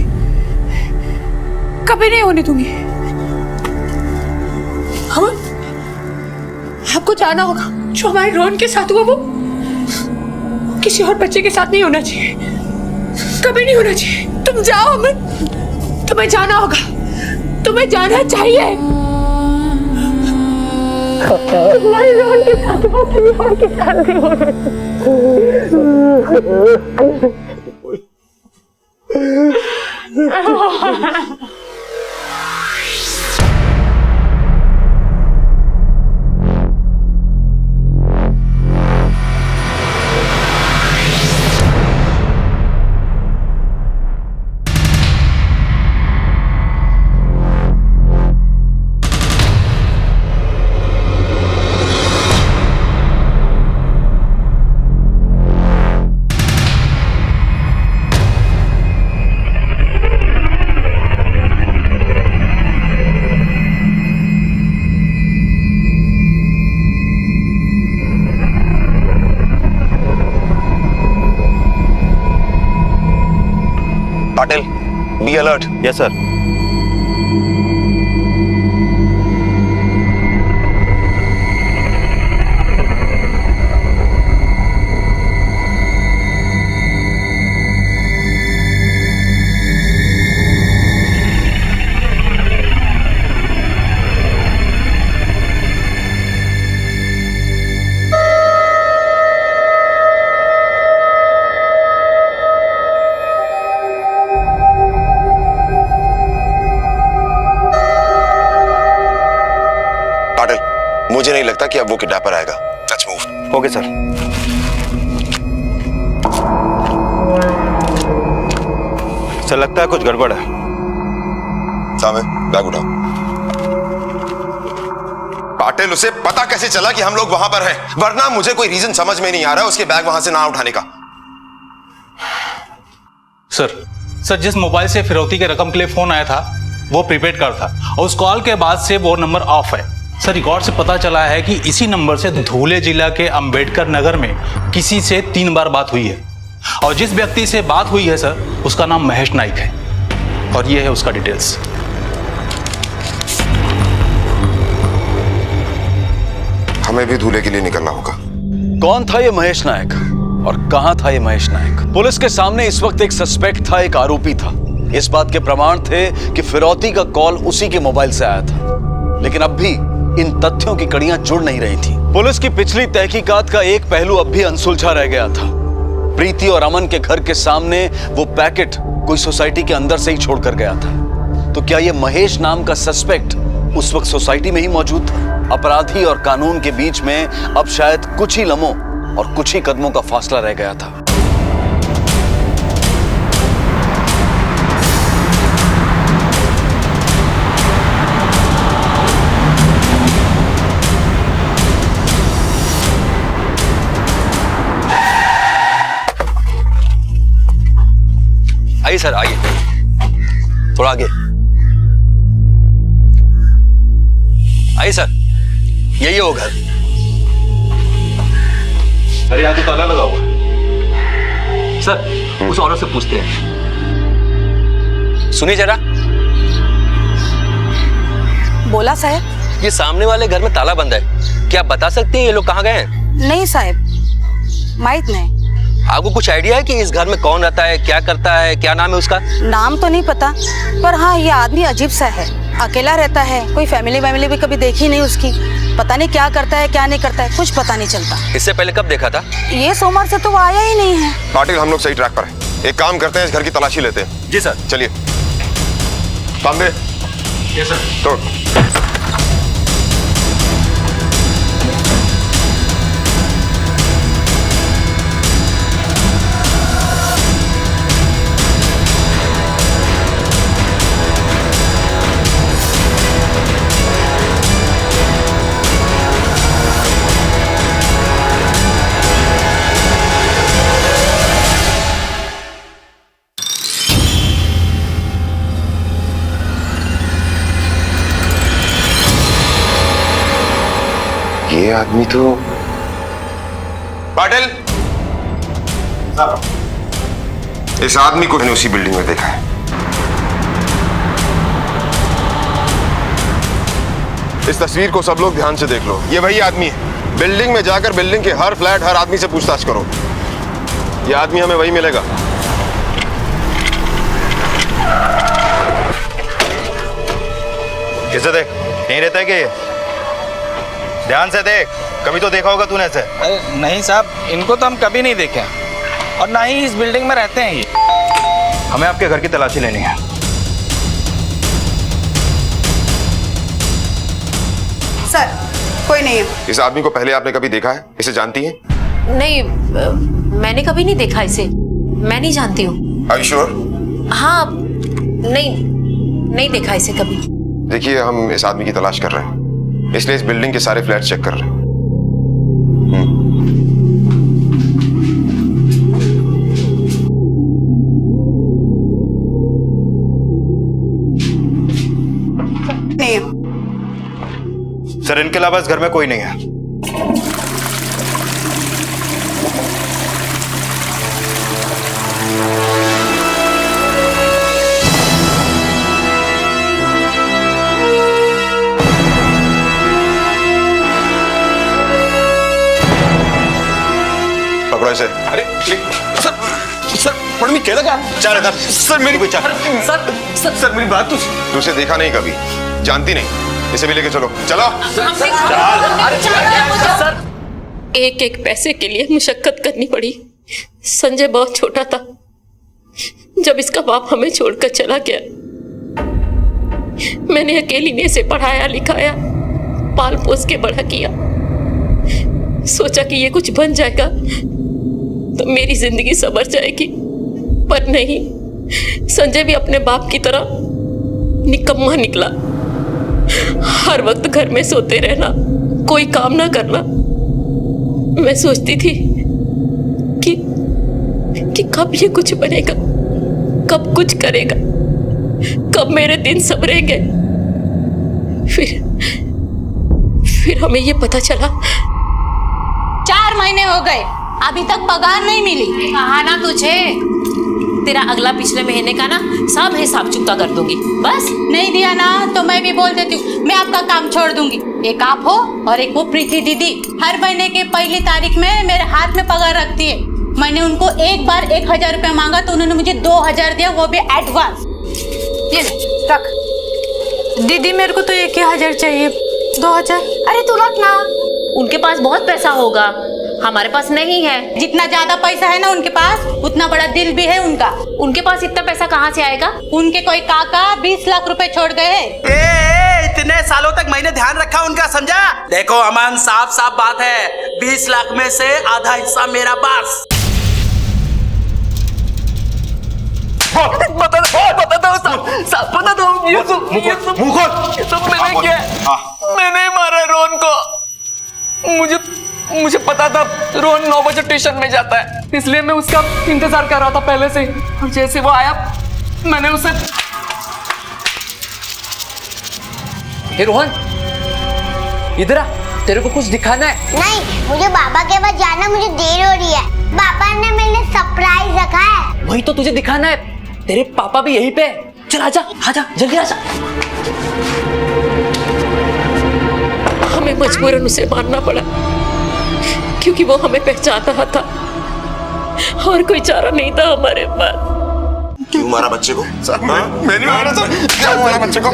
कभी नहीं होने दूंगी। हम आपको जाना होगा, जो हमारे रोहन के साथ हुआ वो किसी और बच्चे के साथ नहीं होना चाहिए, कभी नहीं होना चाहिए। तुम जाओ अमन, तुम्हें जाना होगा, तुम्हें जाना चाहिए। हमारे रोहन के साथ हुआ किसी और के साथ नहीं होना। Patil, be alert. Yes sir. मुझे नहीं लगता कि अब वो किडनैपर आएगा। Let's move. Okay sir. Sir लगता है कुछ गड़बड़ है। सामने बैग उठाओ। पाटिल, उसे पता कैसे चला कि हम लोग वहां पर हैं? वरना मुझे कोई रीजन समझ में नहीं आ रहा उसके बैग वहां से ना उठाने का। सर जिस मोबाइल से फिरौती के रकम के लिए फोन आया था वो प्रीपेड कार्ड था और उस कॉल के बाद से वो नंबर ऑफ है। सर रिकॉर्ड से पता चला है कि इसी नंबर से धुले जिला के अंबेडकर नगर में किसी से 3 बार बात हुई है और जिस व्यक्ति से बात हुई है सर उसका नाम महेश नाइक है और ये है उसका डिटेल्स। हमें भी धूले के लिए निकलना होगा। कौन था ये महेश नायक और कहां था ये महेश नायक? पुलिस के सामने इस वक्त एक सस्पेक्ट था, एक आरोपी था। इस बात के प्रमाण थे कि फिरौती का कॉल उसी के मोबाइल से आया था, लेकिन अब भी इन तथ्यों की कड़ियां जुड़ नहीं रही थी। पुलिस की पिछली तहकीकात का एक पहलू अब भी अनसुलझा रह गया था। प्रीति और अमन के घर के सामने वो पैकेट कोई सोसाइटी के अंदर से ही छोड़कर गया था। तो क्या ये महेश नाम का सस्पेक्ट उस वक्त सोसाइटी में ही मौजूद था? अपराधी और कानून के बीच में अब शायद कुछ ही लम्हों और कुछ ही कदमों का फासला रह गया था। आइए सर, आइए, थोड़ा आगे आइए सर, यही है वो घर। अरे यहाँ तो ताला लगा हुआ है। सर उस औरत से पूछते हैं। सुनिए जरा। बोला साहब। ये सामने वाले घर में ताला बंद है, क्या आप बता सकते हैं ये लोग कहाँ गए हैं? नहीं साहब, माहित नहीं। आपको कुछ आइडिया है कि इस घर में कौन रहता है, क्या करता है, क्या नाम है उसका? नाम तो नहीं पता, पर हाँ ये आदमी अजीब सा है, अकेला रहता है, कोई फैमिली भी कभी देखी नहीं उसकी। पता नहीं क्या करता है क्या नहीं करता है, कुछ पता नहीं चलता। इससे पहले कब देखा था? ये सोमवार से तो वो आया ही नहीं है। पाटिल, हम लोग सही ट्रैक पर हैं। एक काम करते हैं, इस घर की तलाशी लेते हैं। जी सर। चलिए। तांबे। Yes sir. तोड़। ये आदमी तो पाटिल, इस आदमी को मैंने उसी बिल्डिंग में देखा है। इस तस्वीर को सब लोग ध्यान से देख लो। ये वही आदमी है। बिल्डिंग में जाकर बिल्डिंग के हर फ्लैट, हर आदमी से पूछताछ करो। ये आदमी हमें वही मिलेगा। किसे देख, नहीं रहता है क्या ये? ध्यान से देख, कभी तो देखा होगा तूने ऐसे। अरे नहीं साहब, इनको तो हम कभी नहीं देखे और ना ही इस बिल्डिंग में रहते हैं ये। हमें आपके घर की तलाशी लेनी है। सर कोई नहीं है। इस आदमी को पहले आपने कभी देखा है? इसे जानती हैं? नहीं, मैंने कभी नहीं देखा इसे। मैं नहीं जानती हूँ। Are you sure? हाँ, नहीं देखा इसे कभी। देखिए, हम इस आदमी की तलाश कर रहे हैं, इसलिए इस बिल्डिंग के सारे फ्लैट चेक कर रहे हैं। नहीं है। सर इनके अलावा इस घर में कोई नहीं है। पकड़ो इसे। अरे सर पढ़ने क्या लगा? चल इधर। सर मेरी सर मेरी बात तो। तू उसे देखा नहीं कभी, जानती नहीं। इसे भी लेके चलो। चलो। सर एक एक पैसे के लिए मुशक्कत करनी पड़ी। संजय बहुत छोटा था जब इसका बाप हमें छोड़कर चला गया। मैंने अकेली ने इसे पढ़ाया लिखाया, पाल पोस के बड़ा किया। सोचा कि ये कुछ बन जाएगा तो मेरी जिंदगी संवर जाएगी, पर नहीं, संजय भी अपने बाप की तरह निकम्मा निकला। हर वक्त घर में सोते रहना, कोई काम ना करना। मैं सोचती थी कि कब ये कुछ बनेगा, कब कुछ करेगा, कब मेरे दिन संवरेंगे। फिर हमें ये पता चला 4 महीने हो गए, अभी तक पगार नहीं मिली। कहा ना तुझे, तेरा अगला पिछले महीने का ना सब हिसाब चुकता कर दूंगी। बस नहीं दिया ना तो मैं भी बोल देती हूँ, मैं आपका काम छोड़ दूंगी। एक आप हो और एक वो प्रीति दीदी, हर महीने के पहली तारीख में मेरे हाथ में पगार रखती है। मैंने उनको एक बार 1000 रुपया मांगा तो उन्होंने मुझे 2000 दिया, वो भी एडवांस। ये रख। दीदी मेरे को तो 1000 चाहिए। 2000। अरे तू रख ना, उनके पास बहुत पैसा होगा, हमारे पास नहीं है। जितना ज्यादा पैसा है ना उनके पास, उतना बड़ा दिल भी है उनका। उनके पास इतना पैसा कहाँ से आएगा? उनके कोई काका 20 लाख रुपए छोड़ गए हैं। इतने सालों तक मैंने ध्यान रखा उनका, समझा? देखो अमन, साफ साफ बात है, 20 लाख में से आधा हिस्सा मेरा पास। बता दो ये सब मैंने किया। मैंने मारा रोहन को। मुझे पता था रोहन 9 बजे ट्यूशन में जाता है, इसलिए मैं उसका इंतजार कर रहा था पहले से। और जैसे वो आया मैंने उसे। हे रोहन, इधर आ, तेरे को कुछ दिखाना है। नहीं, मुझे बाबा के पास जाना, मुझे देर हो रही है। पापा ने मेरे लिए सरप्राइज रखा है। वही तो तुझे दिखाना है, तेरे पापा भी यहीं पे। चल आजा आजा, जल्दी आजा। हमें मजबूरन उसे मारना पड़ा, क्योंकि वो हमें पहचान रहा था और कोई चारा नहीं था हमारे पास। क्यों मारा बच्चे को? मैंने मारा सर। क्या मारा बच्चे को?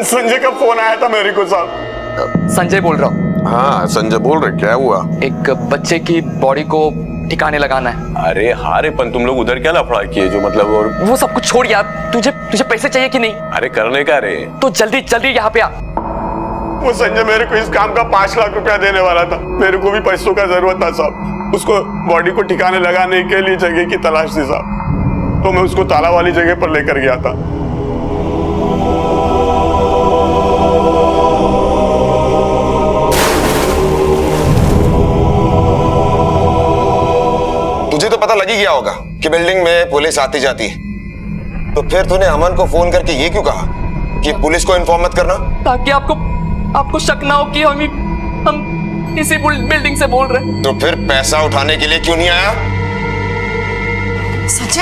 संजय का फोन आया था मेरे को साहब। संजय बोल रहा हूँ। हाँ संजय बोल रहे, क्या हुआ? एक बच्चे की बॉडी को ठिकाने लगाना है। अरे हारेपन, तुम लोग उधर क्या लफड़ा किए जो मतलब? और वो सब कुछ छोड़ यार, तुझे पैसे चाहिए कि नहीं? अरे करने का रे, तो जल्दी यहाँ पे आ। वो संजय मेरे को इस काम का 5 लाख रुपया देने वाला था। मेरे को भी पैसों का जरूरत था साहब। उसको बॉडी को ठिकाने लगाने के लिए जगह की तलाश थी साहब, तो मैं उसको ताला वाली जगह पर लेकर गया था। तुझे तो पता लग ही गया होगा कि बिल्डिंग में पुलिस आती जाती है, तो फिर तूने अमन को फोन करके ये क्यों कहा कि पुलिस को इन्फॉर्म मत करना? ताकि आपको शक ना हो कि हम इसी बिल्डिंग से बोल रहे हैं। तो फिर पैसा उठाने के लिए क्यों नहीं आया? संजय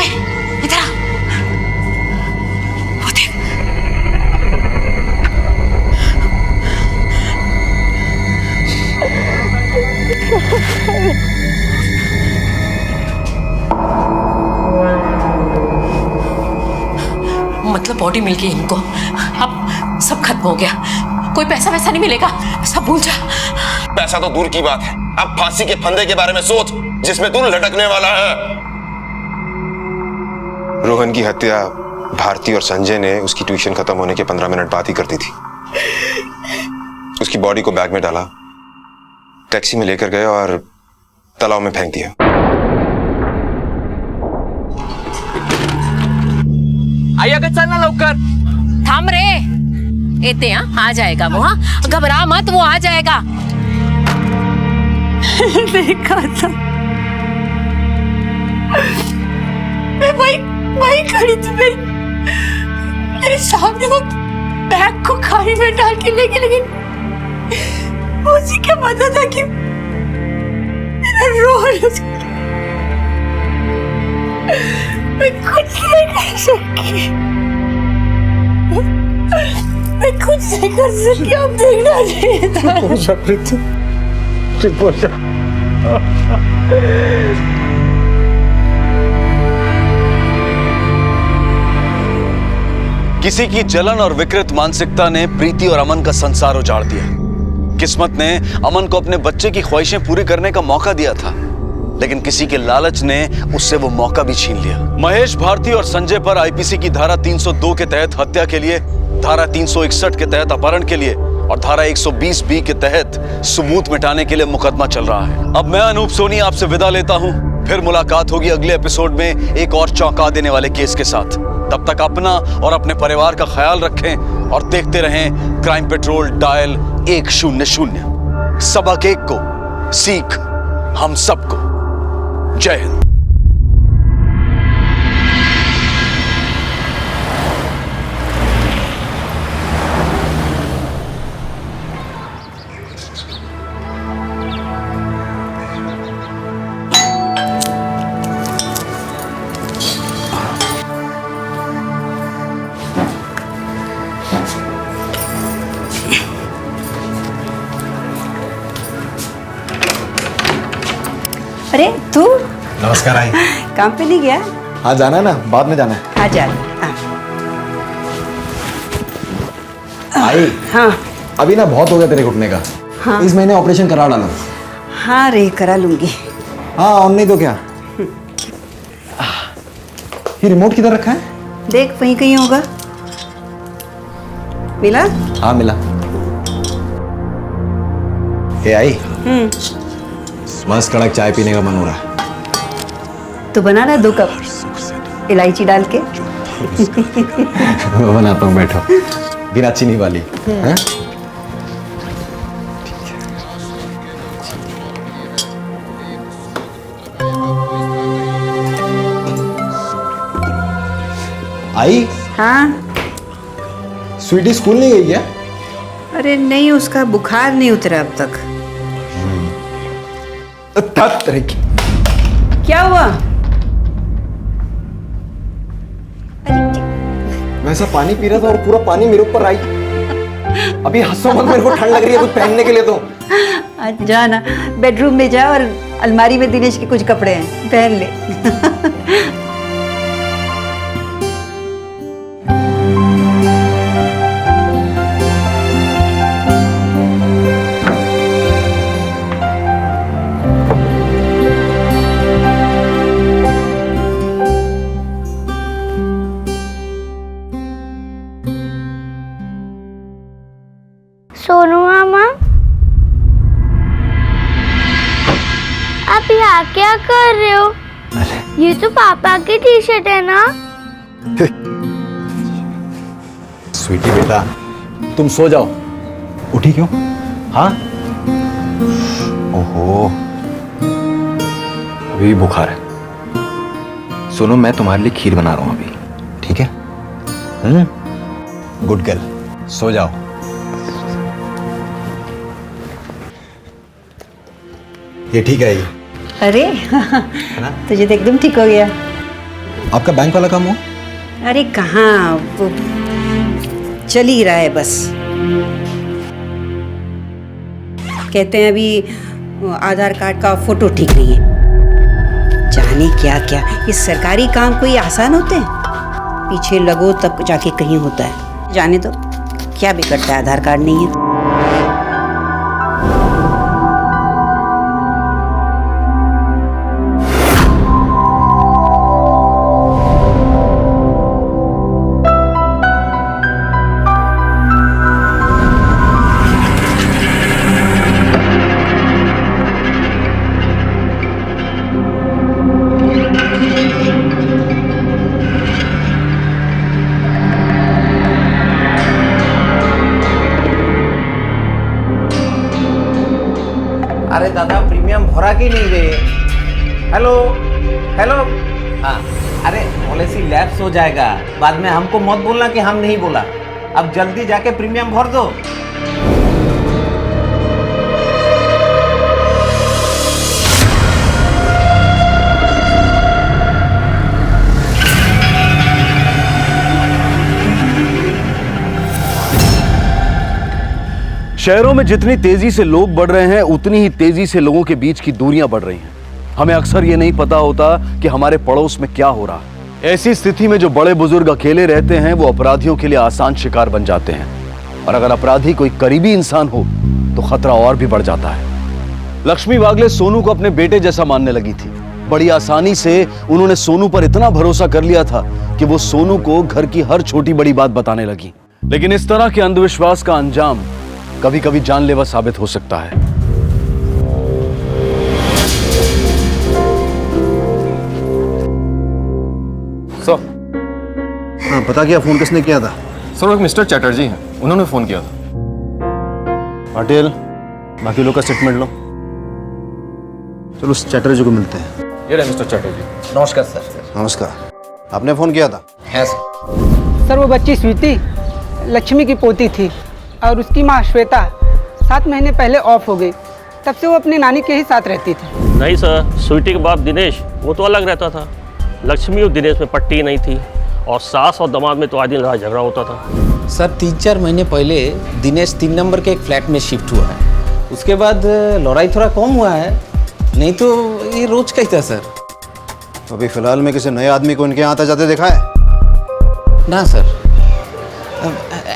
इधर आ। वो देख, मतलब बॉडी मिल गई इनको, अब सब खत्म हो गया। कोई पैसा वैसा नहीं मिलेगा, सब भूल जा। पैसा तो दूर की बात है, अब फांसी के फंदे के बारे में सोच जिसमें तू लटकने वाला है। रोहन की हत्या भारती और संजय ने उसकी ट्यूशन खत्म होने के 15 मिनट बाद ही कर दी थी। उसकी बॉडी को बैग में डाला, टैक्सी में लेकर गए और तालाब में फेंक दिया। आई अगर चलना लवकर। थाम रे, येते आ जाएगा वो। हाँ घबरा मत, वो आ जाएगा। देखा था, मैं वही खड़ी थी, मेरे सामने वो बैग को खाई में डाल के लेके, लेकिन मुझे क्या पता था कि मेरा रोहन, मैं कुछ नहीं कर सकी, मैं कुछ नहीं कर सकी। अब देखना चाहिए था। किसी की जलन और विकृत मानसिकता ने प्रीति और अमन का संसार उजाड़ दिया। किस्मत ने अमन को अपने बच्चे की ख्वाहिशें पूरी करने का मौका दिया था, लेकिन किसी के लालच ने उससे वो मौका भी छीन लिया। महेश भारती और संजय पर आईपीसी की धारा 302 के तहत हत्या के लिए, धारा 361 के तहत अपहरण के लिए और धारा 120B के तहत सबूत मिटाने के लिए मुकदमा चल रहा है। अब मैं अनूप सोनी आपसे विदा लेता हूं। फिर मुलाकात होगी अगले एपिसोड में एक और चौंका देने वाले केस के साथ। तब तक अपना और अपने परिवार का ख्याल रखें और देखते रहें क्राइम पेट्रोल डायल 100। सबक एक को, सीख हम सबको। जय हिंद। अरे तू नमस्कार। आई काम पे नहीं गया? हाँ जाना है ना, बाद में जाना है। आ जा। आई हाँ अभी ना बहुत हो गया तेरे घुटने का। हाँ इस महीने ऑपरेशन करा डालो। हाँ रे करा लूंगी। हाँ और नहीं तो क्या। ये रिमोट किधर रखा है? देख वहीं कहीं होगा। मिला? हाँ मिला। ये आई मस्त कड़क चाय पीने का मन हो रहा है। तो बना ना 2 कप इलायची डाल के। मैं बनाता हूँ, बैठो। बिना चीनी वाली है? आई हाँ स्वीटी स्कूल नहीं गई क्या? अरे नहीं, उसका बुखार नहीं उतरा अब तक। क्या हुआ? मैं ऐसा पानी पी रहा था और पूरा पानी मेरे ऊपर आई। अभी हंसो मत, मेरे को ठंड लग रही है कुछ पहनने के लिए। तो जा ना बेडरूम में जा और अलमारी में दिनेश के कुछ कपड़े हैं, पहन ले। सोनू मामा, आप यहाँ क्या कर रहे हो? ये तो पापा की टी शर्ट है ना? स्वीटी बेटा तुम सो जाओ। उठी क्यों? हाँ ओहो अभी बुखार है। सुनो मैं तुम्हारे लिए खीर बना रहा हूँ अभी, ठीक है? गुड गर्ल, सो जाओ। ये ठीक है? ये अरे तुझे तो एकदम ठीक हो गया। आपका बैंक वाला काम हुआ? अरे कहाँ, वो चल ही रहा है बस। कहते हैं अभी आधार कार्ड का फोटो ठीक नहीं है। जाने क्या क्या, ये सरकारी काम कोई आसान होते हैं? पीछे लगो तब जाके कहीं होता है। जाने दो, क्या बिगड़ता है, आधार कार्ड नहीं है। अरे दादा प्रीमियम भरा की नहीं गए। Hello hello. हाँ अरे पॉलिसी लैप्स हो जाएगा, बाद में हमको मत बोलना कि हम नहीं बोला। अब जल्दी जाके प्रीमियम भर दो। शहरों में जितनी तेजी से लोग बढ़ रहे हैं उतनी ही तेजी से लोगों के बीच की दूरियां बढ़ रही हैं। हमें अक्सर ये नहीं पता होता कि हमारे पड़ोस में क्या हो रहा है। ऐसी स्थिति में जो बड़े बुजुर्ग अकेले रहते हैं वो अपराधियों के लिए आसान शिकार बन जाते हैं, और अगर अपराधी कोई करीबी इंसान हो तो खतरा और भी बढ़ जाता है। लक्ष्मी वागले सोनू को अपने बेटे जैसा मानने लगी थी। बड़ी आसानी से उन्होंने सोनू पर इतना भरोसा कर लिया था कि वो सोनू को घर की हर छोटी बड़ी बात बताने लगी। लेकिन इस तरह के अंधविश्वास का अंजाम कभी कभी जानलेवा साबित हो सकता है। सर, हाँ, पता किया फोन किसने किया था? सर, एक मिस्टर चैटर्जी हैं, उन्होंने फोन किया था। पाटिल, बाकी लोग का स्टेटमेंट लो। चलो उस चैटर्जी को मिलते हैं। ये रहे मिस्टर चैटर्जी। नमस्कार सर। नमस्कार। आपने फोन किया था? है सर। सर, वो बच्ची स्वीटी लक्ष्मी की पोती थी और उसकी माँ श्वेता 7 महीने पहले ऑफ हो गई। तब से वो अपनी नानी के ही साथ रहती थी। नहीं सर, स्वीटी के बाप दिनेश वो तो अलग रहता था। लक्ष्मी और दिनेश में पट्टी नहीं थी और सास और दामाद में तो आए दिन लड़ाई झगड़ा होता था। सर, 3-4 महीने पहले दिनेश 3 नंबर के एक फ्लैट में शिफ्ट हुआ है। उसके बाद लड़ाई थोड़ा कम हुआ है, नहीं तो ये रोज का ही था सर। अभी फिलहाल में किसी नए आदमी को इनके यहाँ आते जाते देखा है? ना सर।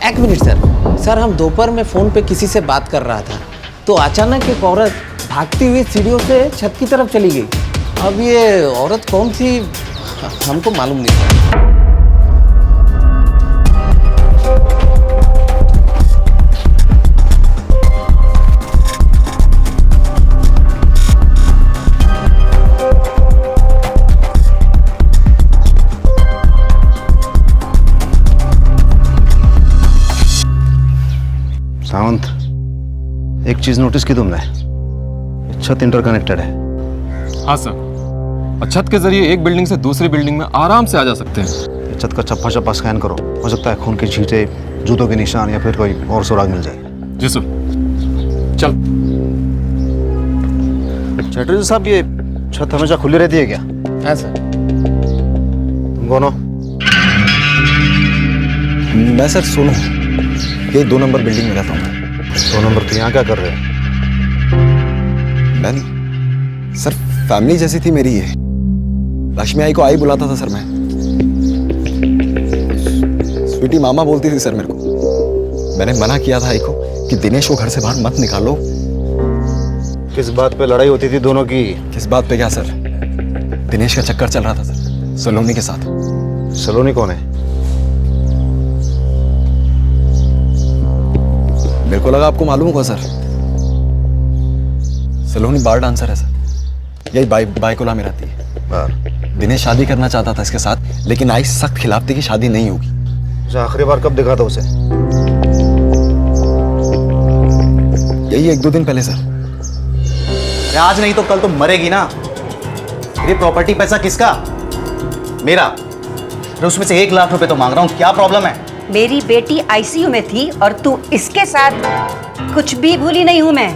एक मिनट सर। सर, हम दोपहर में फ़ोन पे किसी से बात कर रहा था तो अचानक एक औरत भागती हुई सीढ़ियों से छत की तरफ चली गई। अब ये औरत कौन थी हमको मालूम नहीं था। सावंत, एक चीज नोटिस की तुमने? छत इंटरकनेक्टेड है। हाँ सर, और छत के जरिए एक बिल्डिंग से दूसरी बिल्डिंग में आराम से आ जा सकते हैं। ये छत का चप्पा चप्पा स्कैन करो, हो सकता है खून की छींटे, जूतों के निशान या फिर कोई और सुराग मिल जाए। जी सर। चल। चैटर्जी साहब, ये छत हमेशा खुली रहती है क्या? हाँ सर। तुम कौन हो? मैं सर सोनू, ये 2 नंबर बिल्डिंग में रहता हूँ। 2 नंबर तो यहाँ क्या कर रहे हो? मैं सर, फैमिली जैसी थी मेरी ये। लक्ष्मी आई को आई बुलाता था सर मैं। स्वीटी मामा बोलती थी सर मेरे को। मैंने मना किया था आई को कि दिनेश को घर से बाहर मत निकालो। किस बात पे लड़ाई होती थी दोनों की? किस बात पे क्या सर? दिनेश का चक्कर चल रहा था सर, सलोनी के साथ। सलोनी कौन है? मेरे को लगा आपको मालूम होगा सर। सलोनी बार डांसर है सर, यही बाई कोला में रहती है। दिनेश शादी करना चाहता था इसके साथ, लेकिन आई सख्त खिलाफ थी कि शादी नहीं होगी। आखिरी बार कब देखा था उसे? यही 1-2 दिन पहले सर। आज नहीं तो कल तो मरेगी ना। ये प्रॉपर्टी पैसा किसका? मेरा। उसमें से 1 लाख रुपए तो मांग रहा हूँ, क्या प्रॉब्लम है? मेरी बेटी आईसीयू में थी और तू इसके साथ। कुछ भी भूली नहीं हूं मैं।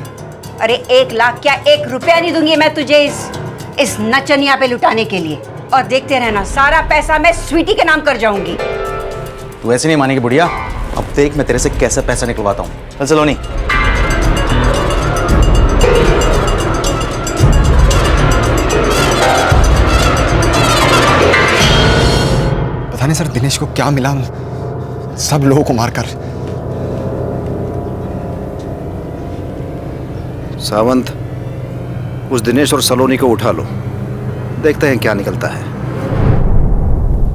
अरे 1 लाख क्या 1 रुपया नहीं दूंगी मैं तुझे इस नचनिया पे लुटाने के लिए। और देखते रहना, सारा पैसा मैं स्वीटी के नाम कर जाऊंगी। तू ऐसे नहीं मानेगी बुढ़िया। अब देख मैं तेरे से कैसे पैसा निकलवाता हूँ। चल सलोनी। पता नहीं सर दिनेश को क्या मिला, सब लोगों को मारकर। सावंत, उस दिनेश और सलोनी को उठा लो, देखते हैं क्या निकलता है।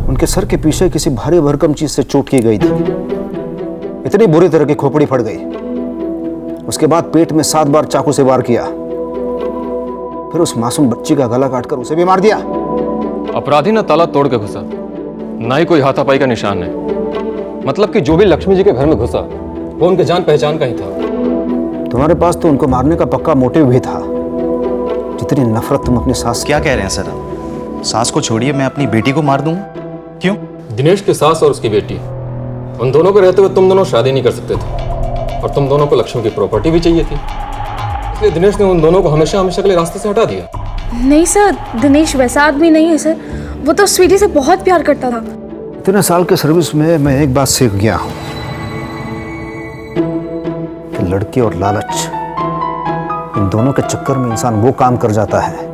उनके सर के पीछे किसी भारी भरकम चीज से चोट की गई थी। इतनी बुरी तरह की खोपड़ी फट गई। उसके बाद पेट में 7 बार चाकू से वार किया। फिर उस मासूम बच्ची का गला काटकर उसे भी मार दिया। अपराधी ना ताला तोड़ के घुसा, ना ही कोई हाथापाई का निशान है। मतलब कि जो भी लक्ष्मी जी के घर में घुसा वो उनके जान पहचान का ही था। तुम्हारे पास तो उनको मारने का पक्का मोटिव भी था। जितनी नफरत तुम अपनी सास। क्या कह रहे हैं सर? सास को छोड़िए, मैं अपनी बेटी को मार दूं? क्यों? दिनेश की सास और उसकी बेटी, उन दोनों को रहते हुए तुम दोनों शादी नहीं कर सकते थे और तुम दोनों को लक्ष्मी की प्रॉपर्टी भी चाहिए थी, इसलिए दिनेश ने उन दोनों को हमेशा हमेशा के लिए रास्ते से हटा दिया। नहीं सर, दिनेश वैसा आदमी नहीं है सर। वो तो स्वीटी से बहुत प्यार करता था। इतने साल के सर्विस में मैं एक बात सीख गया हूं कि लड़की और लालच, इन दोनों के चक्कर में इंसान वो काम कर जाता है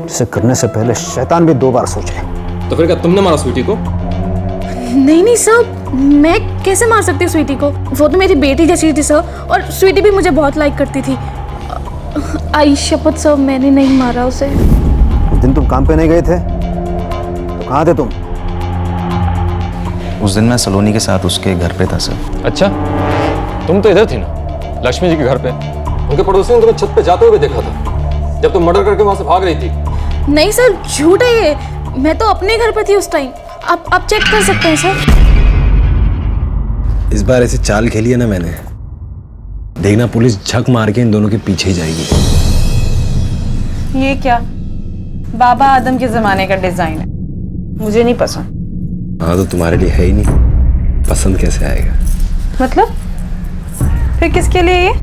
जिसे करने से पहले शैतान भी 2 बार सोचे। तो फिर क्या तुमने मारा स्वीटी को? नहीं नहीं सर, मैं कैसे मार सकती हूँ स्वीटी को? वो तो मेरी बेटी जैसी थी सर, और स्वीटी भी मुझे बहुत लाइक करती थी। आई शपथ सर, मैंने नहीं मारा उसे। उस दिन तुम काम पे नहीं गए थे तो कहाँ थे तुम? उस दिन मैं सलोनी के साथ उसके घर पे था सर। अच्छा, तुम तो इधर थी ना, लक्ष्मी जी के घर पे। उनके पड़ोसी ने तुम्हें छत पे जाते हुए देखा था जब तुम मर्डर करके वहां से भाग रही थी। नहीं सर, झूठ है ये। मैं तो अपने घर पे थी उस टाइम। आप चेक कर सकते हैं सर। इस बार ऐसे चाल खेली है ना मैंने, देखना पुलिस झक मार के इन दोनों के पीछे ही जाएगी। ये क्या बाबा आदम के जमाने का डिजाइन है, मुझे नहीं पसंद। हाँ तो तुम्हारे लिए है ही नहीं, पसंद कैसे आएगा? मतलब फिर किसके लिए ये?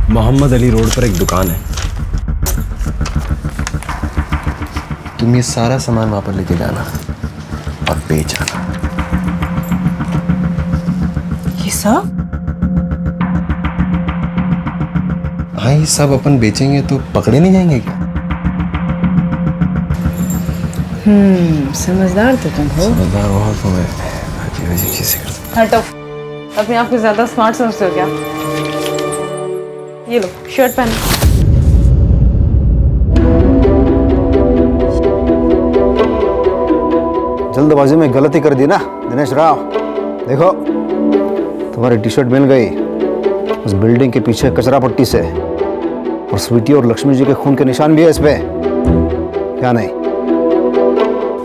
मोहम्मद अली रोड पर एक दुकान है, तुम ये सारा सामान वहां पर लेके जाना और बेच आना। ये सब? हाँ, ये सब अपन बेचेंगे तो पकड़े नहीं जाएंगे क्या? समझदार तो तुम हो। समझदार बहुत हूँ मैं, अजीब चीजें करता। हटो, अपने आप को ज्यादा स्मार्ट समझते हो क्या? ये लो शर्ट पहनो। जल्दबाजी में गलती कर दी ना दिनेश राव। देखो तुम्हारी टी शर्ट मिल गई उस बिल्डिंग के पीछे कचरा पट्टी से, और स्वीटी और लक्ष्मी जी के खून के निशान भी है इस पे। क्या नहीं?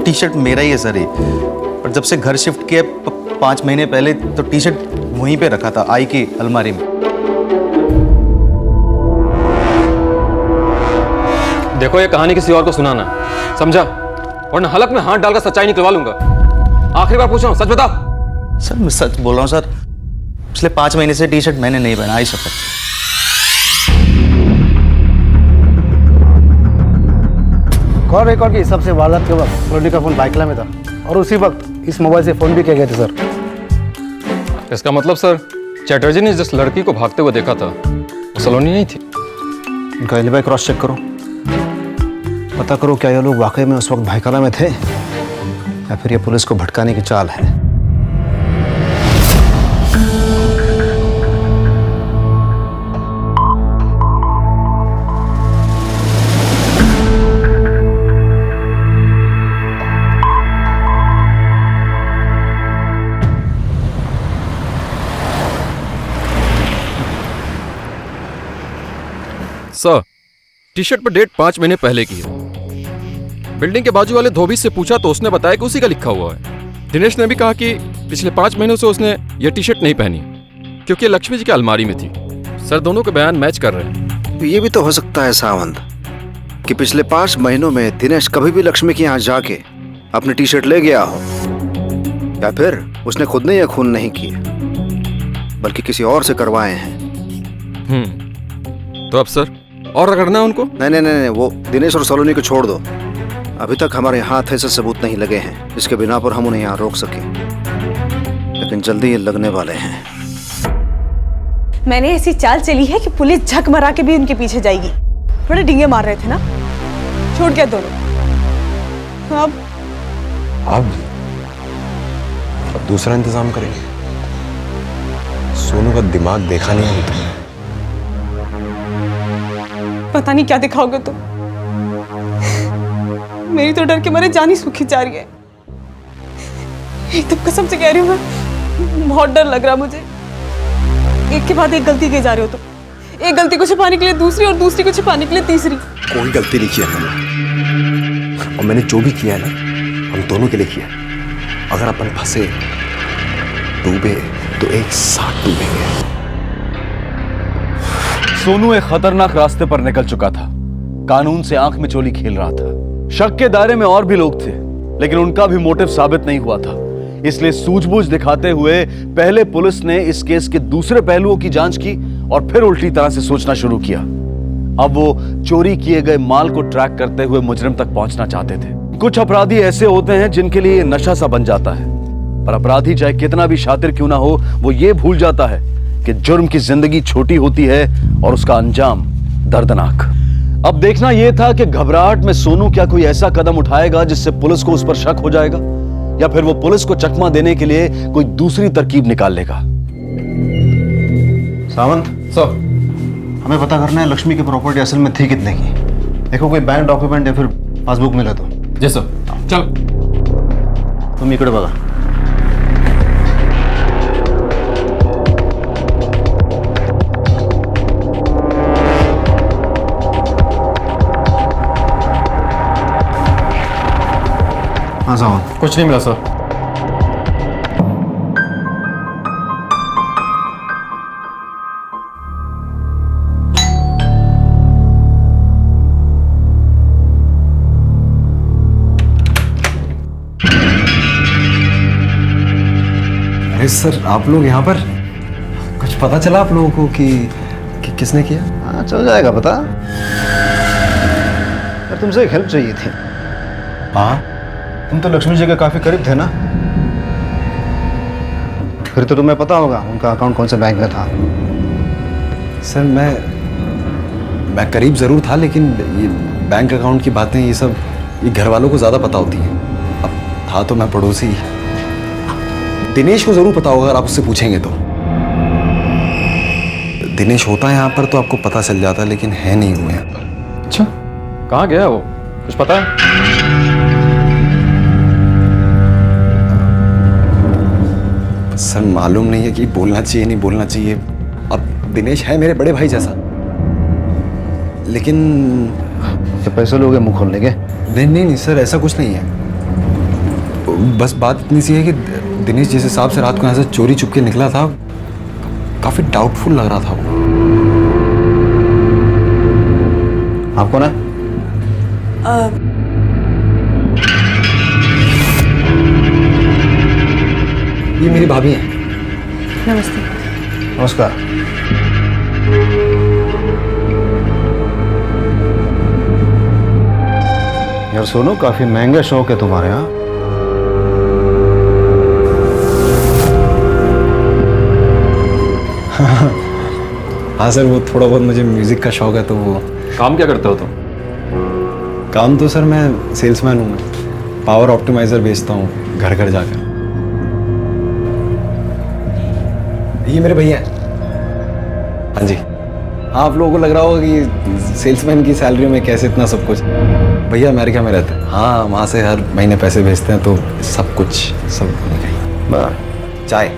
टी शर्ट मेरा ही है सर ये, पर जब से घर शिफ्ट किया 5 महीने पहले तो टी शर्ट वहीं पे रखा था आई की अलमारी में। देखो ये कहानी किसी और को सुनाना, समझा? वरना हलक में हाथ डालकर सच्चाई निकलवा लूंगा। आखिरी बार पूछ रहा हूं, सच बताओ। सर मैं सच बोल रहा हूँ सर, पिछले 5 महीने से टी शर्ट मैंने नहीं पहना, आई शपथ। कॉल रिकॉर्ड के हिसाब से वारदात के वक्त सलोनी का फोन बाइकला में था, और उसी वक्त इस मोबाइल से फोन भी किए गए थे सर। इसका मतलब सर चैटर्जी ने जिस लड़की को भागते हुए देखा था वो सलोनी नहीं थी। उनका एलिबाई क्रॉस चेक करो, पता करो क्या ये लोग वाकई में उस वक्त भाईकाला में थे या फिर ये पुलिस को भटकाने की चाल है। सर, टी शर्ट पर डेट 5 महीने पहले की है। बिल्डिंग के बाजू वाले धोबी से पूछा तो उसने बताया कि उसी का लिखा हुआ है। दिनेश ने भी कहा कि पिछले 5 महीनों से उसने यह टी शर्ट नहीं पहनी क्योंकि लक्ष्मी जी की अलमारी में थी। सर दोनों के बयान मैच कर रहे हैं। ये भी तो हो सकता है सावंत कि पिछले 5 महीनों में दिनेश कभी भी लक्ष्मी के यहाँ जाके अपनी टी शर्ट ले गया हो, या फिर उसने खुद ने यह खून नहीं किए बल्कि किसी और से करवाए हैं। तो अब सर और रगड़ना है उनको? नहीं, वो दिनेश और सलोनी को छोड़ दो। अभी तक हमारे हाथ ऐसे सबूत नहीं लगे हैं जिसके बिना पर हम उन्हें यहाँ रोक सके, लेकिन जल्दी ये लगने वाले हैं। मैंने ऐसी चाल चली है कि पुलिस झक मरा के भी उनके पीछे जाएगी। बड़े डींगे मार रहे थे ना, छोड़ क्या दोनों। अब दूसरा इंतजाम करेंगे। सोनू का दिमाग देखा नहीं है। पता नहीं क्या दिखाओगे तुम। मेरी तो डर के मारे जान ही सूखी जा रही है। एकदम कसम से कह रही हूँ मैं, बहुत डर लग रहा मुझे। एक के बाद एक गलती किए जा रहे हो तुम। एक गलती को छिपाने के लिए दूसरी, और दूसरी को छिपाने के लिए तीसरी। कोई गलती नहीं किया मैंने, और मैंने जो भी किया है ना हम दोनों के लिए किया। अगर अपन फंसे डूबे तो एक साथ डूबेंगे। सोनू एक खतरनाक रास्ते पर निकल चुका था। कानून से आंख में चोली खेल रहा था। शक के दायरे में और भी लोग थे, लेकिन उनका भी मोटिव साबित नहीं हुआ था। इसलिए सूझबूझ दिखाते हुए पहले पुलिस ने इस केस के दूसरे पहलुओं की जांच की और फिर उल्टी तरह से सोचना शुरू किया। अब वो चोरी किए गए माल को ट्रैक करते हुए मुजरिम तक पहुंचना चाहते थे। कुछ अपराधी ऐसे होते हैं जिनके लिए नशा सा बन जाता है, पर अपराधी चाहे कितना भी शातिर क्यों ना हो, वो ये भूल जाता है कि जुर्म की जिंदगी छोटी होती है और उसका अंजाम दर्दनाक। अब देखना यह था कि घबराहट में सोनू क्या कोई ऐसा कदम उठाएगा जिससे पुलिस को उस पर शक हो जाएगा, या फिर वो पुलिस को चकमा देने के लिए कोई दूसरी तरकीब निकाल लेगा। सावंत सर, हमें पता करना है लक्ष्मी की प्रॉपर्टी असल में थी कितने की। देखो कोई बैंक डॉक्यूमेंट या फिर पासबुक मिला तो। जी सर। चल तुम इकडे बघा। हाँ सावन। कुछ नहीं मिला सर। अरे सर आप लोग यहाँ पर, कुछ पता चला आप लोगों को कि किसने किया? हाँ चल जाएगा पता। यार तुमसे एक हेल्प चाहिए थी। हाँ तुम तो लक्ष्मी जी के काफी करीब थे ना, फिर तो तुम्हें पता होगा उनका अकाउंट कौन से बैंक में था। सर मैं करीब ज़रूर था, लेकिन ये बैंक अकाउंट की बातें ये सब ये घर वालों को ज़्यादा पता होती हैं। अब था तो मैं पड़ोसी। दिनेश को ज़रूर पता होगा अगर आप उससे पूछेंगे तो। दिनेश होता है यहाँ पर तो आपको पता चल जाता, लेकिन है नहीं वो यहाँ पर। अच्छा कहाँ गया वो, कुछ पता है? सर मालूम नहीं है कि बोलना चाहिए नहीं बोलना चाहिए। अब दिनेश है मेरे बड़े भाई जैसा, लेकिन तो पैसे लोगे मुंह खोलने के? नहीं सर ऐसा कुछ नहीं है। बस बात इतनी सी है कि दिनेश जिस हिसाब से रात को यहाँ से चोरी चुप के निकला था, काफी डाउटफुल लग रहा था वो। आप कौन है? ये मेरी भाभी है। नमस्ते। नमस्कार। यार सोनू काफी महंगा शौक है तुम्हारे यहाँ। हाँ सर वो थोड़ा बहुत मुझे म्यूजिक का शौक है। तो वो काम क्या करते हो तुम? काम तो सर मैं सेल्समैन हूँ, मैं पावर ऑप्टिमाइजर बेचता हूँ घर घर जाकर। ये मेरे भैया हैं। हाँ जी। हाँ आप लोगों को लग रहा होगा कि सेल्समैन की सैलरी में कैसे इतना सब कुछ। भैया अमेरिका में रहते हैं। हाँ वहाँ से हर महीने पैसे भेजते हैं, तो सब कुछ सब नहीं। चाय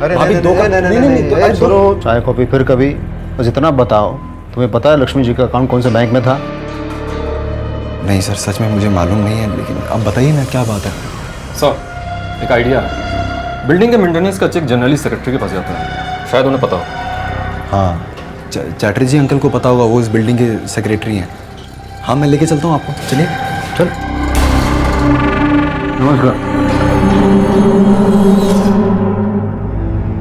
अरे भाभी दो कप। नहीं सुनो, चाय कॉफी फिर कभी। बस इतना बताओ, तुम्हें पता है लक्ष्मी जी का अकाउंट कौन से बैंक में था? नहीं सर सच में मुझे मालूम नहीं है, लेकिन आप बताइए ना क्या बात है। सर एक आइडिया है, बिल्डिंग के मेंटेनेंस का चेक जनरली सेक्रेटरी के पास जाता है, शायद उन्हें पता हो। हाँ चैटर्जी अंकल को पता होगा, वो इस बिल्डिंग के सेक्रेटरी हैं। हाँ मैं लेके चलता हूँ आपको, चलिए। चल। नमस्कार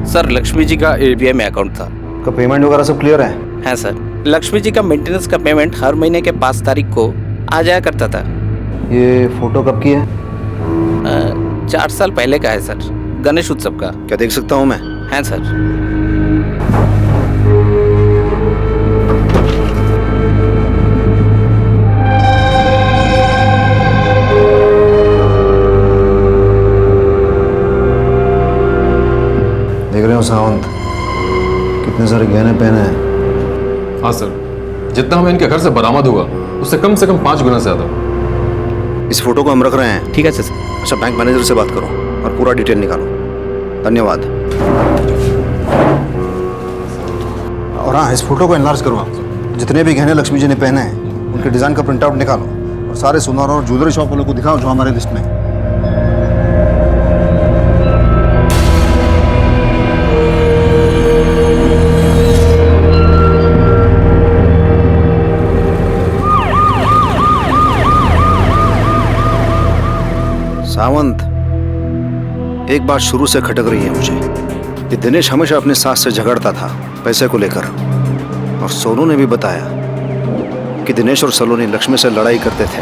सर, लक्ष्मी जी का एसबीआई में अकाउंट था। का पेमेंट वगैरह सब क्लियर है? हाँ सर, लक्ष्मी जी का मेंटेनेंस का पेमेंट हर महीने के 5 तारीख को आ जाया करता था। ये फोटो कब की है? 4 साल पहले का है सर, गणेश उत्सव का। क्या देख सकता हूँ मैं? हाँ सर। देख रहे हो सावंत, कितने सारे गहने पहने हैं। हाँ सर, जितना हमें इनके घर से बरामद हुआ उससे कम 5 गुना ज्यादा। इस फोटो को हम रख रहे हैं। ठीक है सर। अच्छा बैंक मैनेजर से बात करो और पूरा डिटेल निकालो। धन्यवाद। और हाँ इस फोटो को एनलार्ज करो आप। जितने भी गहने लक्ष्मी जी ने पहने हैं उनके डिजाइन का प्रिंट आउट निकालो और सारे सुनार और ज्वेलरी शॉप वालों को दिखाओ जो हमारे लिस्ट में है। सावंत, एक बात शुरू से खटक रही है मुझे। ये दिनेश हमेशा अपने सास से झगड़ता था पैसे को लेकर, और सोनू ने भी बताया कि दिनेश और सलोनी लक्ष्मी से लड़ाई करते थे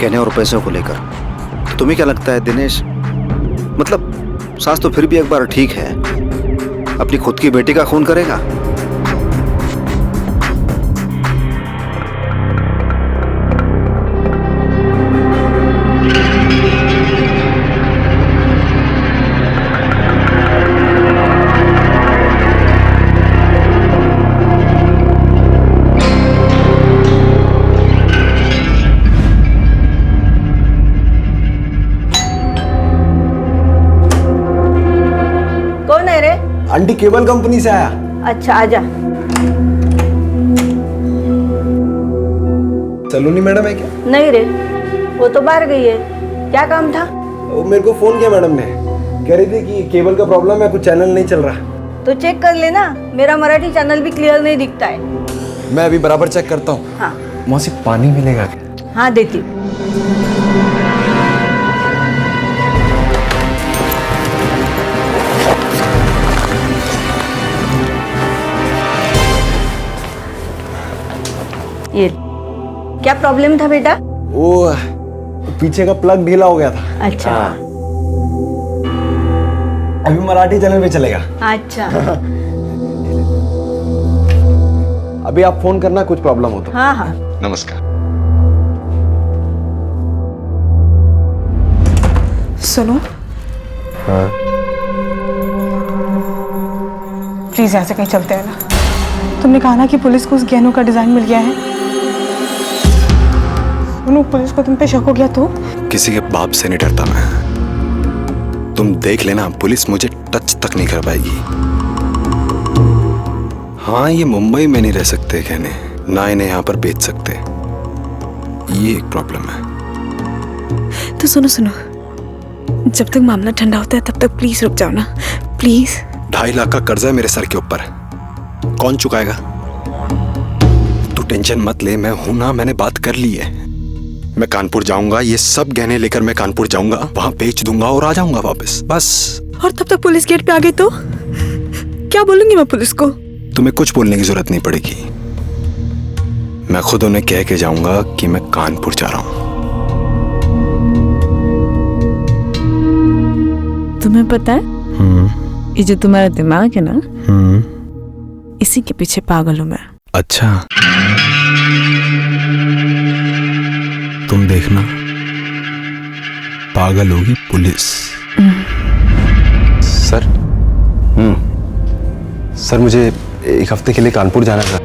गहने और पैसों को लेकर। तो तुम्हें क्या लगता है दिनेश, मतलब सास तो फिर भी एक बार ठीक है, अपनी खुद की बेटी का खून करेगा? आंटी केबल कंपनी से आया। अच्छा आजा। सलोनी मैडम है क्या? नहीं रे, वो तो बाहर गई है। क्या काम था? वो मेरे को फोन किया मैडम ने, कह रही थी कि केबल का प्रॉब्लम है, कुछ चैनल नहीं चल रहा। तो चेक कर लेना, मेरा मराठी चैनल भी क्लियर नहीं दिखता है। मैं अभी बराबर चेक करता हूँ। हाँ मौसी पानी मिलेगा क्या? हाँ देती हूँ। ये क्या प्रॉब्लम था बेटा? वो पीछे का प्लग ढीला हो गया था। अच्छा। अभी मराठी चैनल पे चलेगा। अच्छा। अभी आप फोन करना कुछ प्रॉब्लम हो तो। हाँ हाँ। नमस्कार। सुनो हाँ प्लीज ऐसे कहीं चलते हैं ना। तुमने कहा ना कि पुलिस को उस गहनों का डिजाइन मिल गया है। सुनो, पुलिस को तुम पे शक हो गया तो? किसी के बाप से नहीं डरता मैं। तुम देख लेना, पुलिस मुझे टच तक नहीं कर पाएगी। हाँ, ये मुंबई में नहीं रह सकते कहने, ना इन्हें यहाँ पर बेच सकते, ये एक प्रॉब्लम है। तो सुनो सुनो, जब तक मामला ठंडा होता है तब तक प्लीज रुक जाओ ना, प्लीज। 2.5 लाख का कर्जा है मेरे सर के ऊपर, कौन चुकाएगा? तू टेंशन मत ले, मैं हूं ना, मैंने बात कर ली है। मैं कानपुर जाऊंगा, ये सब गहने लेकर मैं कानपुर जाऊंगा, वहां बेच दूंगा और आ जाऊंगा वापस, बस। और तब तक पुलिस गेट पे आ गई तो क्या बोलूंगी मैं पुलिस को? तुम्हें कुछ बोलने की जरूरत नहीं पड़ेगी, मैं खुद उन्हें कह के जाऊंगा कि मैं कानपुर जा रहा हूं। तुम्हें पता है, ये जो तुम्हारा दिमाग है ना, इसी के पीछे पागल हूं मैं। अच्छा, तुम देखना, पागल होगी पुलिस। सर सर मुझे 1 हफ्ते के लिए कानपुर जाना था।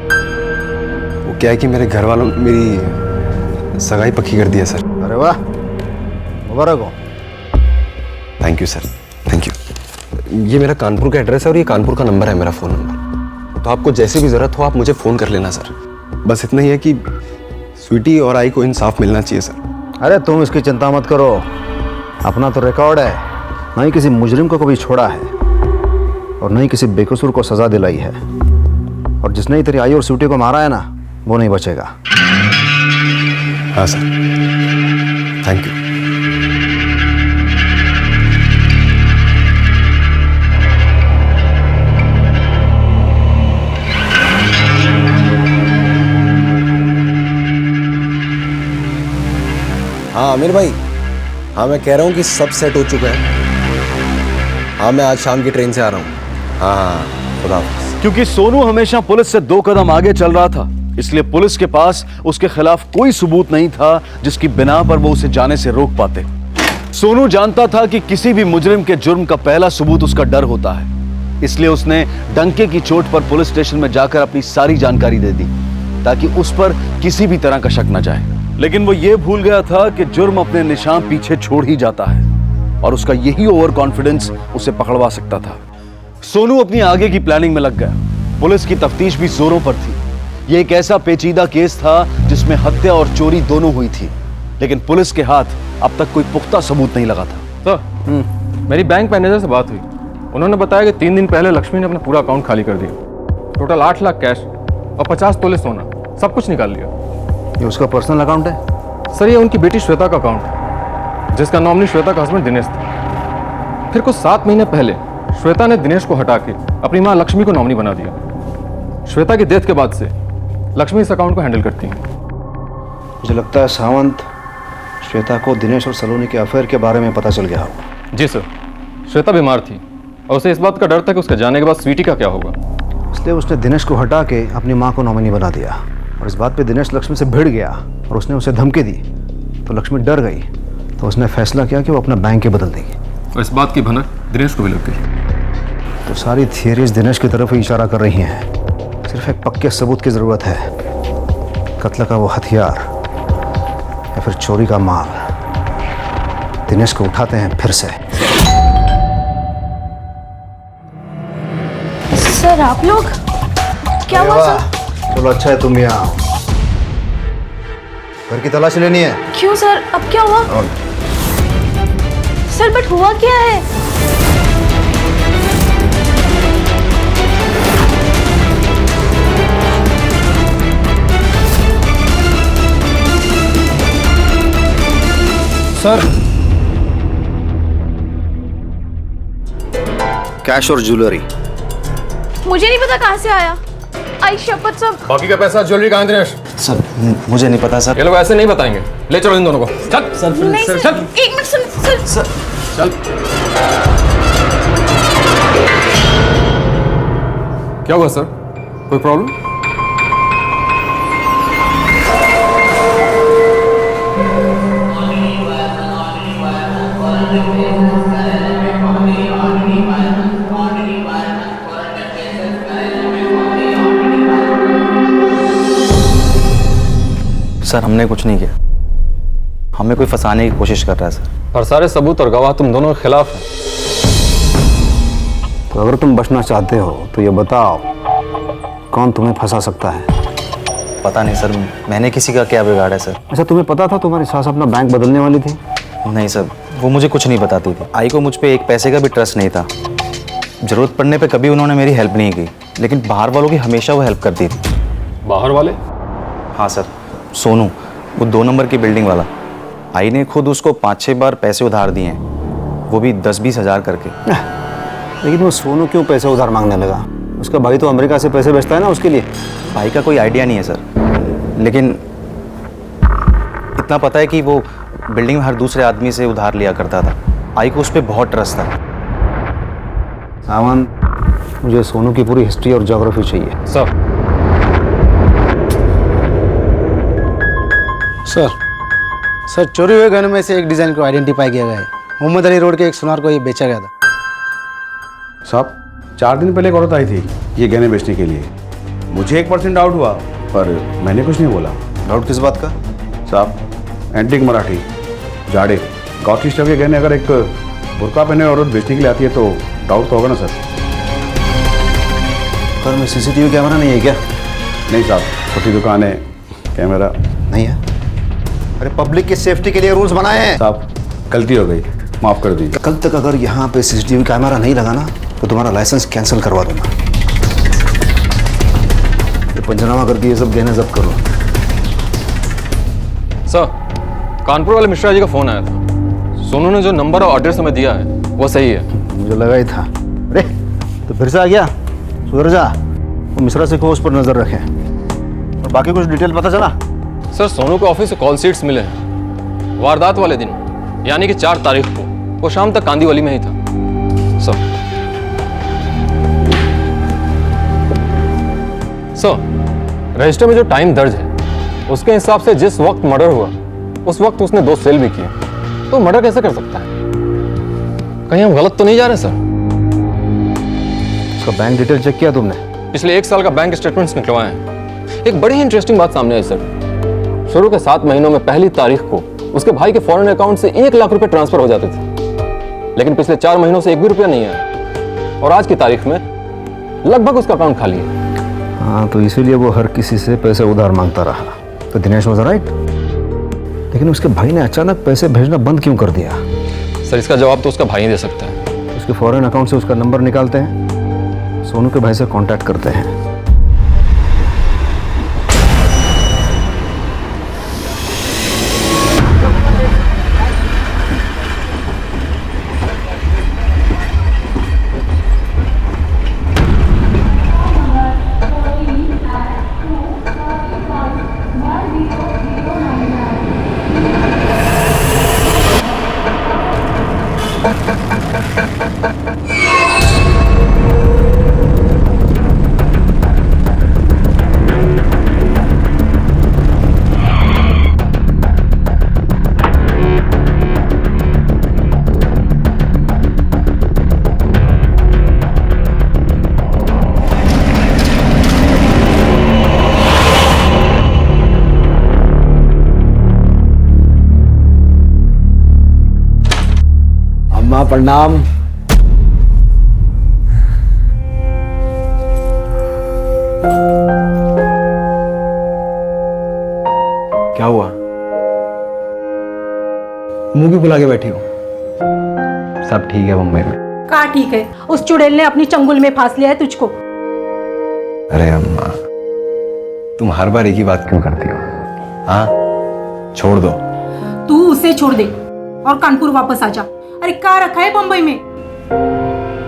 वो क्या है कि मेरे घर वालों ने मेरी सगाई पक्की कर दी है सर। अरे वाह, मुबारक हो। Thank you sir, thank you. ये मेरा कानपुर का एड्रेस है और ये कानपुर का नंबर है, मेरा फ़ोन नंबर। तो आपको जैसे भी ज़रूरत हो आप मुझे फ़ोन कर लेना सर। बस इतना ही है कि स्वीटी और आई को इंसाफ मिलना चाहिए सर। अरे तुम इसकी चिंता मत करो, अपना तो रिकॉर्ड है, ना ही किसी मुजरिम को कभी छोड़ा है और न ही किसी बेकसूर को सजा दिलाई है। और जिसने ही तेरी आई और स्वीटी को मारा है ना, वो नहीं बचेगा। हाँ सर, थैंक यू। हाँ आमिर भाई, हाँ मैं कह रहा हूँ कि सब सेट हो चुका है। हाँ मैं आज शाम की ट्रेन से आ रहा हूँ। हाँ खुदा हाफिज़। क्योंकि सोनू हमेशा पुलिस से 2 कदम आगे चल रहा था, इसलिए पुलिस के पास उसके खिलाफ कोई सबूत नहीं था जिसकी बिना पर वो उसे जाने से रोक पाते। सोनू जानता था कि किसी भी मुजरिम के जुर्म का पहला सबूत उसका डर होता है, इसलिए उसने डंके की चोट पर पुलिस स्टेशन में जाकर अपनी सारी जानकारी दे दी ताकि उस पर किसी भी तरह का शक न जाए। लेकिन वो ये भूल गया था कि जुर्म अपने निशान पीछे छोड़ ही जाता है और उसका यही ओवर कॉन्फिडेंस उसे पकड़वा सकता था। सोनू अपनी आगे की प्लानिंग में लग गया। पुलिस की तफ्तीश भी जोरों पर थी। यह एक ऐसा पेचीदा केस था जिसमें हत्या और चोरी दोनों हुई थी, लेकिन पुलिस के हाथ अब तक कोई पुख्ता सबूत नहीं लगा था। सर, मेरी बैंक मैनेजर से बात हुई। उन्होंने बताया कि 3 दिन पहले लक्ष्मी ने अपना पूरा अकाउंट खाली कर दिया। टोटल 8 लाख कैश और 50 तोले सोना, सब कुछ निकाल लिया। ये उसका पर्सनल अकाउंट है? सर ये उनकी बेटी श्वेता का अकाउंट है, जिसका नॉमिनी श्वेता का हस्बैंड दिनेश था। फिर कुछ 7 महीने पहले श्वेता ने दिनेश को हटा के अपनी मां लक्ष्मी को नॉमिनी बना दिया। श्वेता की डेथ के बाद से लक्ष्मी इस अकाउंट को हैंडल करती है। मुझे लगता है सावंत, श्वेता को दिनेश और सलोनी के अफेयर के बारे में पता चल गया होगा। जी सर, श्वेता बीमार थी और उसे इस बात का डर था कि उसके जाने के बाद स्वीटी का क्या होगा, इसलिए उसने दिनेश को हटा के अपनी मां को नॉमिनी बना दिया। और इस बात पे दिनेश लक्ष्मी से भिड़ गया और उसने उसे धमकी दी, तो लक्ष्मी डर गई, तो उसने फैसला किया कि वो अपना बैंक ही बदल देगी। और इस बात की भनक दिनेश को भी लग गई। तो सारी थियरीज दिनेश की तरफ ही इशारा कर रही हैं। सिर्फ एक पक्के सबूत की जरूरत है, कत्ल का वो हथियार या फिर चोरी का माल। दिनेश को उठाते हैं फिर से। सर आप लोग क्या अरे हुआ वाह, सर? चलो अच्छा है तुम यहाँ आओ। घर की तलाशी लेनी है। क्यों सर, अब क्या हुआ? और सर बट हुआ क्या है? सर, कैश और ज्वेलरी। मुझे नहीं पता कहाँ से आया। आई शपथ सब। बाकी का पैसा ज्वेलरी कहाँ है दिनेश? सर मुझे नहीं पता सर। ये लोग ऐसे नहीं बताएंगे। ले चलो इन दोनों को। चल सर नहीं सर, चल एक मिनट सुन सर। चल। क्या हुआ सर? कोई प्रॉब्लम? सर हमने कुछ नहीं किया, हमें कोई फंसाने की कोशिश कर रहा है सर। और सारे सबूत और गवाह तुम दोनों के खिलाफ हैं। तो अगर तुम बचना चाहते हो तो ये बताओ, कौन तुम्हें फंसा सकता है? पता नहीं सर, मैंने किसी का क्या बिगाड़ा है सर। अच्छा, तुम्हें पता था तुम्हारी सास अपना बैंक बदलने वाली थी? नहीं सर, वो मुझे कुछ नहीं बताती थी। आई को मुझ पे एक पैसे का भी ट्रस्ट नहीं था। जरूरत पड़ने पे कभी उन्होंने मेरी हेल्प नहीं की, लेकिन बाहर वालों की हमेशा वो हेल्प करती थी। बाहर वाले? हाँ सर, सोनू, वो 2 नंबर की बिल्डिंग वाला। आई ने खुद उसको 5-6 बार पैसे उधार दिए हैं, वो भी 10-20 हज़ार करके। लेकिन वो सोनू क्यों पैसे उधार मांगने लगा? उसका भाई तो अमेरिका से पैसे भेजता है ना उसके लिए। भाई का कोई आइडिया नहीं है सर, लेकिन इतना पता है कि वो बिल्डिंग में हर दूसरे आदमी से उधार लिया करता था। आई को उस पर बहुत ट्रस्ट था। सावन, मुझे सोनू की पूरी हिस्ट्री और ज्योग्राफी चाहिए। सर चोरी हुए गहनों में से एक डिजाइन को आइडेंटिफाई किया गया है। मोहम्मद अली रोड के एक सुनार को ये बेचा गया था। साहब, 4 दिन पहले एक औरत आई थी ये गहने बेचने के लिए। मुझे 1% डाउट हुआ, पर मैंने कुछ नहीं बोला। डाउट किस बात का? साहब, एंटीक मराठी जाड़े गौत्री स्टफ के गहने अगर एक बुर्का पहने औरत बेचने के लिए आती है तो डाउट तो होगा ना सर। घर में सीसीटीवी कैमरा नहीं है क्या? नहीं साहब, छोटी दुकान है, कैमरा नहीं है। अरे पब्लिक की सेफ्टी के लिए रूल्स बनाए हैं। साहब, गलती हो गई, माफ कर दीजिए। कल तक अगर यहाँ पे सीसीटीवी कैमरा नहीं लगा ना तो तुम्हारा लाइसेंस कैंसिल करवा दूंगा। ये पंचनामा करके ये सब गहने जब्त करो। सर, कानपुर वाले मिश्रा जी का फोन आया था। सोनू ने जो नंबर और एड्रेस हमें दिया है वो सही है। मुझे लगा ही था। अरे तो फिर से आ गया? सुधर जा। वो मिश्रा से को उस पर नजर रखे। और बाकी कुछ डिटेल पता चला? सर, सोनू को ऑफिस से कॉल शीट्स मिले हैं। वारदात वाले दिन यानी कि 4 तारीख को वो शाम तक कांदीवली में ही था। सर, रजिस्टर में जो टाइम दर्ज है उसके हिसाब से जिस वक्त मर्डर हुआ उस वक्त उसने 2 सेल भी किए, तो मर्डर कैसे कर सकता है? कहीं हम गलत तो नहीं जा रहे सर? उसका बैंक डिटेल चेक किया तुमने? पिछले 1 साल का बैंक स्टेटमेंट्स निकलवाए हैं। एक बड़ी ही इंटरेस्टिंग बात सामने आई सर। शुरू के 7 महीनों में पहली तारीख को उसके भाई के फॉरेन अकाउंट से 1 लाख रुपए ट्रांसफर हो जाते थे, लेकिन पिछले 4 महीनों से 1 भी रुपया नहीं आया और आज की तारीख में लगभग उसका अकाउंट खाली है। हाँ, तो इसीलिए वो हर किसी से पैसे उधार मांगता रहा। तो दिनेश वाज राइट। लेकिन उसके भाई ने अचानक पैसे भेजना बंद क्यों कर दिया? सर, इसका जवाब तो उसका भाई ही दे सकता है। उसके फॉरेन अकाउंट से उसका नंबर निकालते हैं, सोनू के भाई से कांटेक्ट करते हैं। प्रणाम। क्या हुआ? मुंह क्यों बुला के बैठी हो? सब ठीक है मुंबई में। कहा ठीक है, उस चुड़ैल ने अपनी चंगुल में फांस लिया है तुझको। अरे अम्मा, तुम हर बार एक ही बात क्यों करती हो? हाँ, छोड़ दो। तू उसे छोड़ दे और कानपुर वापस आ जा। अरे क्या रखा है बम्बई में?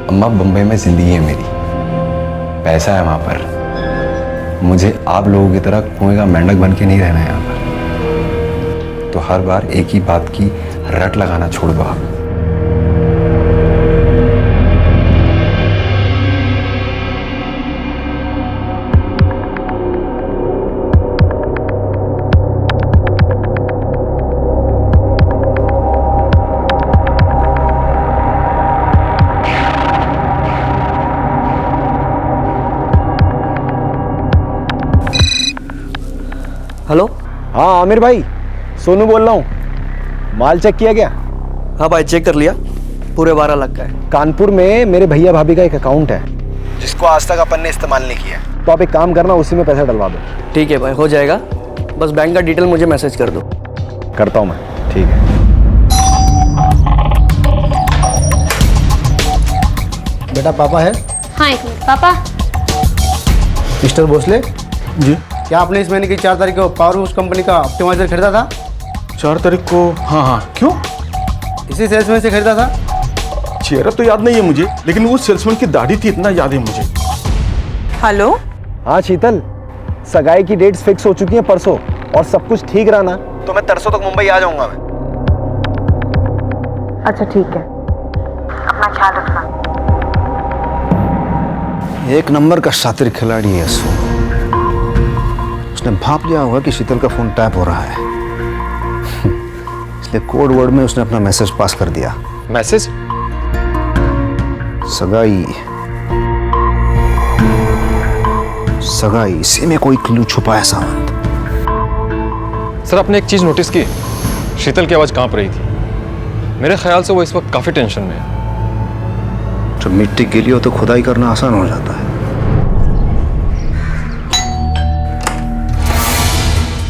अम्मा, बम्बई में जिंदगी है मेरी, पैसा है वहां पर। मुझे आप लोगों की तरह कुएं का मेंढक बन के नहीं रहना है यहाँ पर। तो हर बार एक ही बात की रट लगाना छोड़ दो आप। हेलो। हाँ आमिर भाई, सोनू बोल रहा हूँ। माल चेक किया क्या? हाँ भाई, चेक कर लिया, पूरे 12 लाख का है। कानपुर में मेरे भैया भाभी का एक अकाउंट है जिसको आज तक अपन ने इस्तेमाल नहीं किया, तो आप एक काम करना, उसी में पैसा डलवा दो। ठीक है भाई, हो जाएगा। बस बैंक का डिटेल मुझे मैसेज कर दो। करता हूँ मैं, ठीक है। बेटा पापा है? हाँ एक मिनट पापा। मिस्टर भोसले जी, क्या आपने इस महीने की 4 तारीख को पावर हाउस कंपनी का ऑप्टिमाइजर खरीदा था? 4 तारीख को? हाँ हाँ, क्यों? इसी सेल्समैन से खरीदा था। चेहरा तो याद नहीं है मुझे, लेकिन वो सेल्समैन की दाढ़ी थी, इतना याद है मुझे। हेलो। हाँ शीतल, सगाई की डेट्स फिक्स हो चुकी हैं परसों, और सब कुछ ठीक रहा ना तो मैं तरसों तक मुंबई आ जाऊंगा मैं। अच्छा ठीक है, अपना ख्याल रखना। एक नंबर का शातिर खिलाड़ी है सो। उसने भाप लिया होगा कि शीतल का फोन टैप हो रहा है, इसलिए कोड वर्ड में उसने अपना मैसेज पास कर दिया। मैसेज? सगाई, सगाई, इसी में कोई क्लू छुपा है सावंत। सर, आपने एक चीज नोटिस की? शीतल की आवाज कांप रही थी। मेरे ख्याल से वो इस वक्त काफी टेंशन में है। जब मिट्टी गीली हो तो खुदाई करना आसान हो जाता है।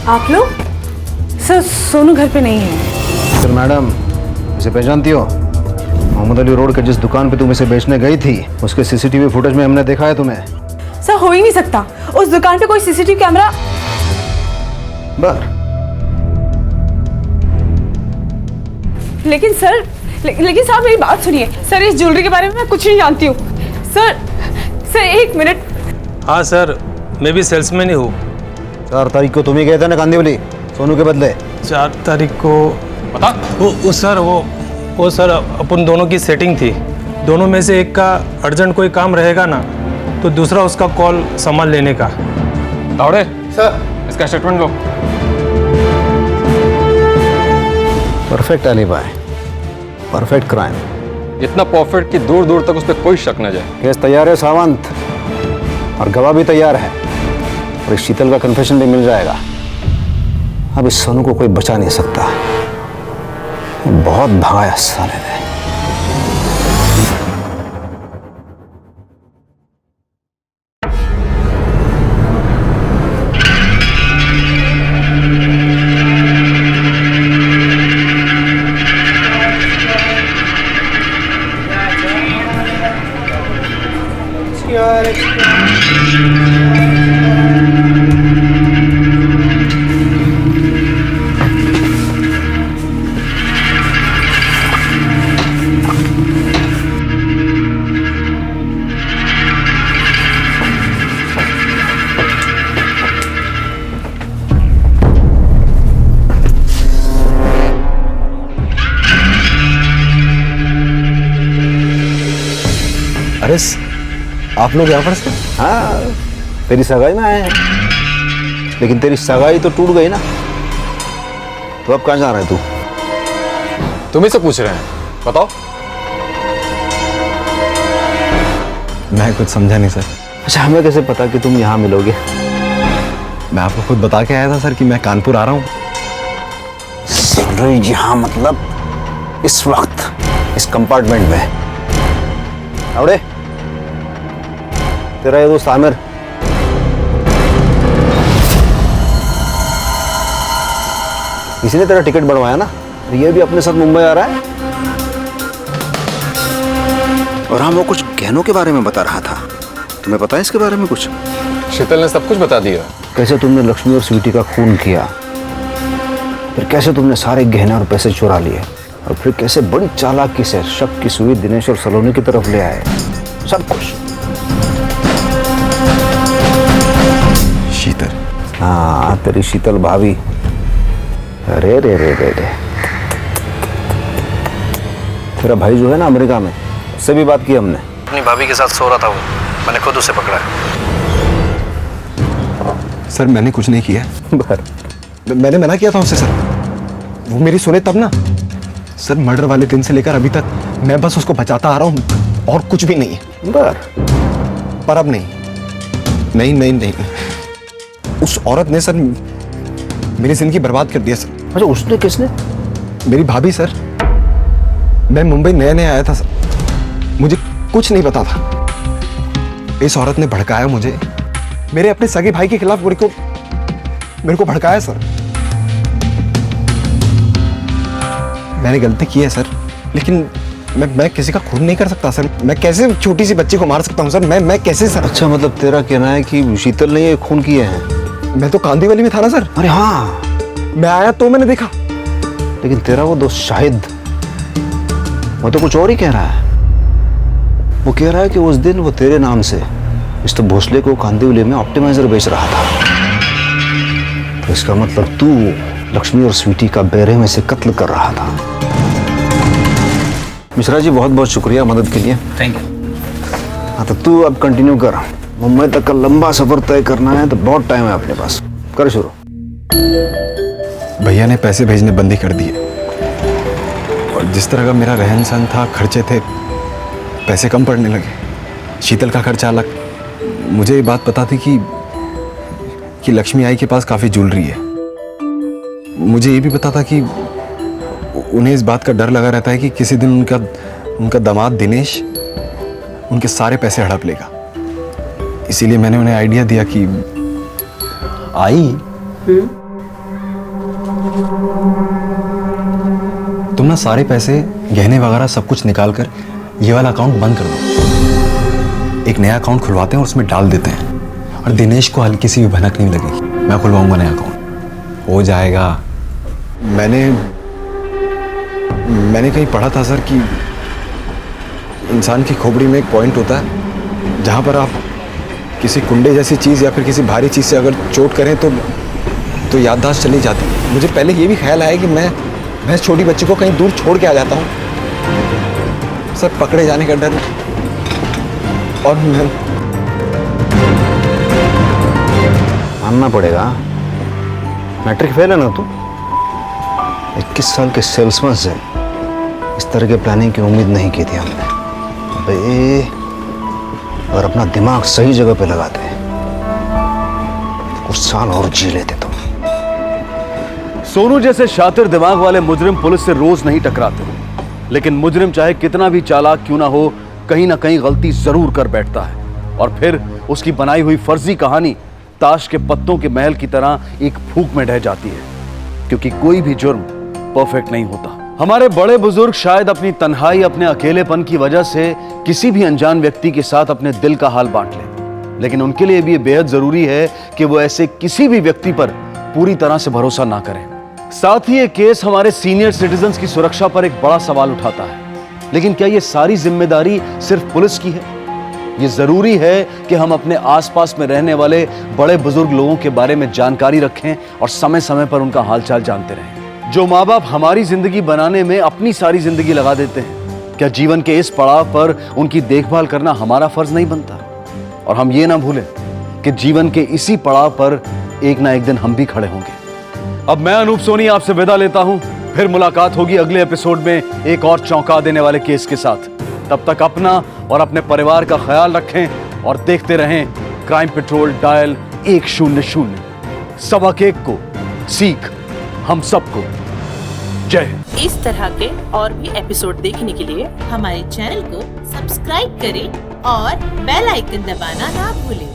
आप लोग? सर, सोनू घर पे नहीं है। सर मैडम, इसे पहचानती हो? मोहम्मद अली रोड के जिस दुकान पे तुम इसे बेचने गई थी, उसके सीसीटीवी फुटेज में हमने देखा है तुम्हें। सर, हो ही नहीं सकता, उस दुकान पे कोई सीसीटीवी कैमरा। लेकिन सर, लेकिन साहब मेरी बात सुनिए। सर, इस ज्वेलरी के बारे में मैं कुछ नहीं जानती हूँ। सर एक मिनट। हाँ सर, मैं भी सेल्समैन ही हूँ। 4 तारीख को तुम ही गए थे ना कांदिवली, सोनू के बदले? 4 तारीख को बता। वो सर अपन दोनों की सेटिंग थी। दोनों में से एक का अर्जेंट कोई काम रहेगा ना, तो दूसरा उसका कॉल संभाल लेने का। तावड़े सर, इसका स्टेटमेंट लो। Perfect alibi, perfect crime. इतना परफेक्ट कि दूर दूर तक उस पर कोई शक न जाए। केस तैयार है सावंत, और गवाह भी तैयार है, और इस शीतल का कन्फेशन भी मिल जाएगा। अब इस सोनू को कोई बचा नहीं सकता। बहुत भगाया साले ने। अरे आप लोग यहाँ पर से? हाँ, तेरी सगाई में आए हैं। लेकिन तेरी सगाई तो टूट गई ना, तो अब कहाँ जा रहा है तू? तुम्ही से पूछ रहे हैं, बताओ। मैं कुछ समझा नहीं सर। अच्छा, हमें कैसे पता कि तुम यहाँ मिलोगे? मैं आपको खुद बता के आया था सर कि मैं कानपुर आ रहा हूँ। सर यहाँ मतलब इस वक्त इस कंपार्टमेंट में? आवड़े, तेरा ये दोस्त आमिर इसलिए तेरा टिकट बढ़वाया ना, ये भी अपने साथ मुंबई आ रहा है। और हाँ, वो कुछ गहनों के बारे में बता रहा था, तुम्हें पता है इसके बारे में कुछ? शीतल ने सब कुछ बता दिया। कैसे तुमने लक्ष्मी और स्वीटी का खून किया, फिर कैसे तुमने सारे गहने और पैसे चुरा लिए, और फिर कैसे बड़ी चालाकी से शक की सुई दिनेश और सलोनी की तरफ ले आए, सब कुछ। शीतल? हाँ, तेरी शीतल भाभी। अरे रे रे रे रे, तेरा भाई जो है ना अमेरिका में, उससे भी बात की हमने। अपनी भाभी के साथ सो रहा था वो, मैंने खुद उसे पकड़ा। सर मैंने कुछ नहीं किया। मैंने मना किया था उससे सर, वो मेरी सुने तब ना। सर मर्डर वाले दिन से लेकर अभी तक मैं बस उसको बचाता आ रहा हूँ और कुछ भी नहीं है। पर अब नहीं नहीं नहीं, उस औरत ने सर मेरी जिंदगी बर्बाद कर दिया सर। अच्छा, उसने? किसने? मेरी भाभी सर। मैं मुंबई नया नया आया था सर, मुझे कुछ नहीं पता था। इस औरत ने भड़काया मुझे, मेरे अपने सगे भाई के खिलाफ मेरे को भड़काया सर। मैंने गलती की है सर, लेकिन मैं किसी का खून नहीं कर सकता सर। मैं कैसे छोटी सी बच्ची को मार सकता हूँ सर? मैं कैसे सर? अच्छा, मतलब तेरा कहना है कि शीतल ने ये खून किए हैं? मैं तो कांदीवली में था ना सर। अरे हाँ, मैं आया तो मैंने देखा। लेकिन तेरा वो दोस्त शाहिद, वो तो कुछ और ही कह रहा है। वो कह रहा है कि उस दिन वो तेरे नाम से मिस्टर भोसले को कांदीवली में ऑप्टिमाइजर बेच रहा था। तो इसका मतलब तू लक्ष्मी और स्वीटी का बेरहमी में से कत्ल कर रहा था। मिश्रा जी, बहुत बहुत शुक्रिया मदद के लिए। Thank you. हाँ, तो तू अब कंटिन्यू कर। मुंबई तक का लंबा सफर तय करना है, तो बहुत टाइम है अपने पास। कर शुरू। भैया ने पैसे भेजने बंदी कर दिए, और जिस तरह का मेरा रहन सहन था, खर्चे थे, पैसे कम पड़ने लगे। शीतल का खर्चा अलग। मुझे ये बात पता थी कि लक्ष्मी आई के पास काफ़ी ज्वेलरी है। मुझे ये भी पता था कि उन्हें इस बात का डर लगा रहता है कि किसी दिन उनका दामाद दिनेश उनके सारे पैसे हड़प लेगा। इसीलिए मैंने उन्हें आइडिया दिया कि तुम ना सारे पैसे, गहने वगैरह सब कुछ निकाल कर ये वाला अकाउंट बंद कर दो। एक नया अकाउंट खुलवाते हैं और उसमें डाल देते हैं, और दिनेश को हल्की सी भी भनक नहीं लगेगी। मैं खुलवाऊंगा नया अकाउंट, हो जाएगा। मैंने कहीं पढ़ा था सर कि इंसान की खोपड़ी में एक पॉइंट होता है जहाँ पर आप किसी कुंडे जैसी चीज़ या फिर किसी भारी चीज़ से अगर चोट करें तो याददाश्त चली जाती है। मुझे पहले ये भी ख्याल आया कि मैं छोटी बच्ची को कहीं दूर छोड़ के आ जाता हूँ सर, पकड़े जाने का डर। और मानना पड़ेगा, मैट्रिक फेल है ना तू। 21 साल के सेल्समैन से इस तरह के प्लानिंग की उम्मीद नहीं की थी हमने। अबे, और अपना दिमाग सही जगह पे लगाते हैं, कुछ साल और जी लेते तुम। सोनू जैसे शातिर दिमाग वाले मुजरिम पुलिस से रोज नहीं टकराते, लेकिन मुजरिम चाहे कितना भी चालाक क्यों ना हो, कहीं ना कहीं गलती जरूर कर बैठता है, और फिर उसकी बनाई हुई फर्जी कहानी ताश के पत्तों के महल की तरह एक फूंक में ढह जाती है, क्योंकि कोई भी जुर्म परफेक्ट नहीं होता। हमारे बड़े बुजुर्ग शायद अपनी तन्हाई, अपने अकेलेपन की वजह से किसी भी अनजान व्यक्ति के साथ अपने दिल का हाल बांट लें, लेकिन उनके लिए भी ये बेहद जरूरी है कि वो ऐसे किसी भी व्यक्ति पर पूरी तरह से भरोसा ना करें। साथ ही ये केस हमारे सीनियर सिटीजन्स की सुरक्षा पर एक बड़ा सवाल उठाता है। लेकिन क्या ये सारी जिम्मेदारी सिर्फ पुलिस की है? ये जरूरी है कि हम अपने आसपास में रहने वाले बड़े बुजुर्ग लोगों के बारे में जानकारी रखें और समय समय पर उनका हालचाल जानते रहें। जो माँ बाप हमारी जिंदगी बनाने में अपनी सारी जिंदगी लगा देते हैं, क्या जीवन के इस पड़ाव पर उनकी देखभाल करना हमारा फर्ज नहीं बनता? और हम ये ना भूलें कि जीवन के इसी पड़ाव पर एक ना एक दिन हम भी खड़े होंगे। अब मैं अनूप सोनी आपसे विदा लेता हूं, फिर मुलाकात होगी अगले एपिसोड में एक और चौंका देने वाले केस के साथ। तब तक अपना और अपने परिवार का ख्याल रखें और देखते रहें क्राइम पेट्रोल डायल 100। सबक एक को सीख हम सबको। जय हिंद। इस तरह के और भी एपिसोड देखने के लिए हमारे चैनल को सब्सक्राइब करें और बेल आइकन दबाना ना भूलें।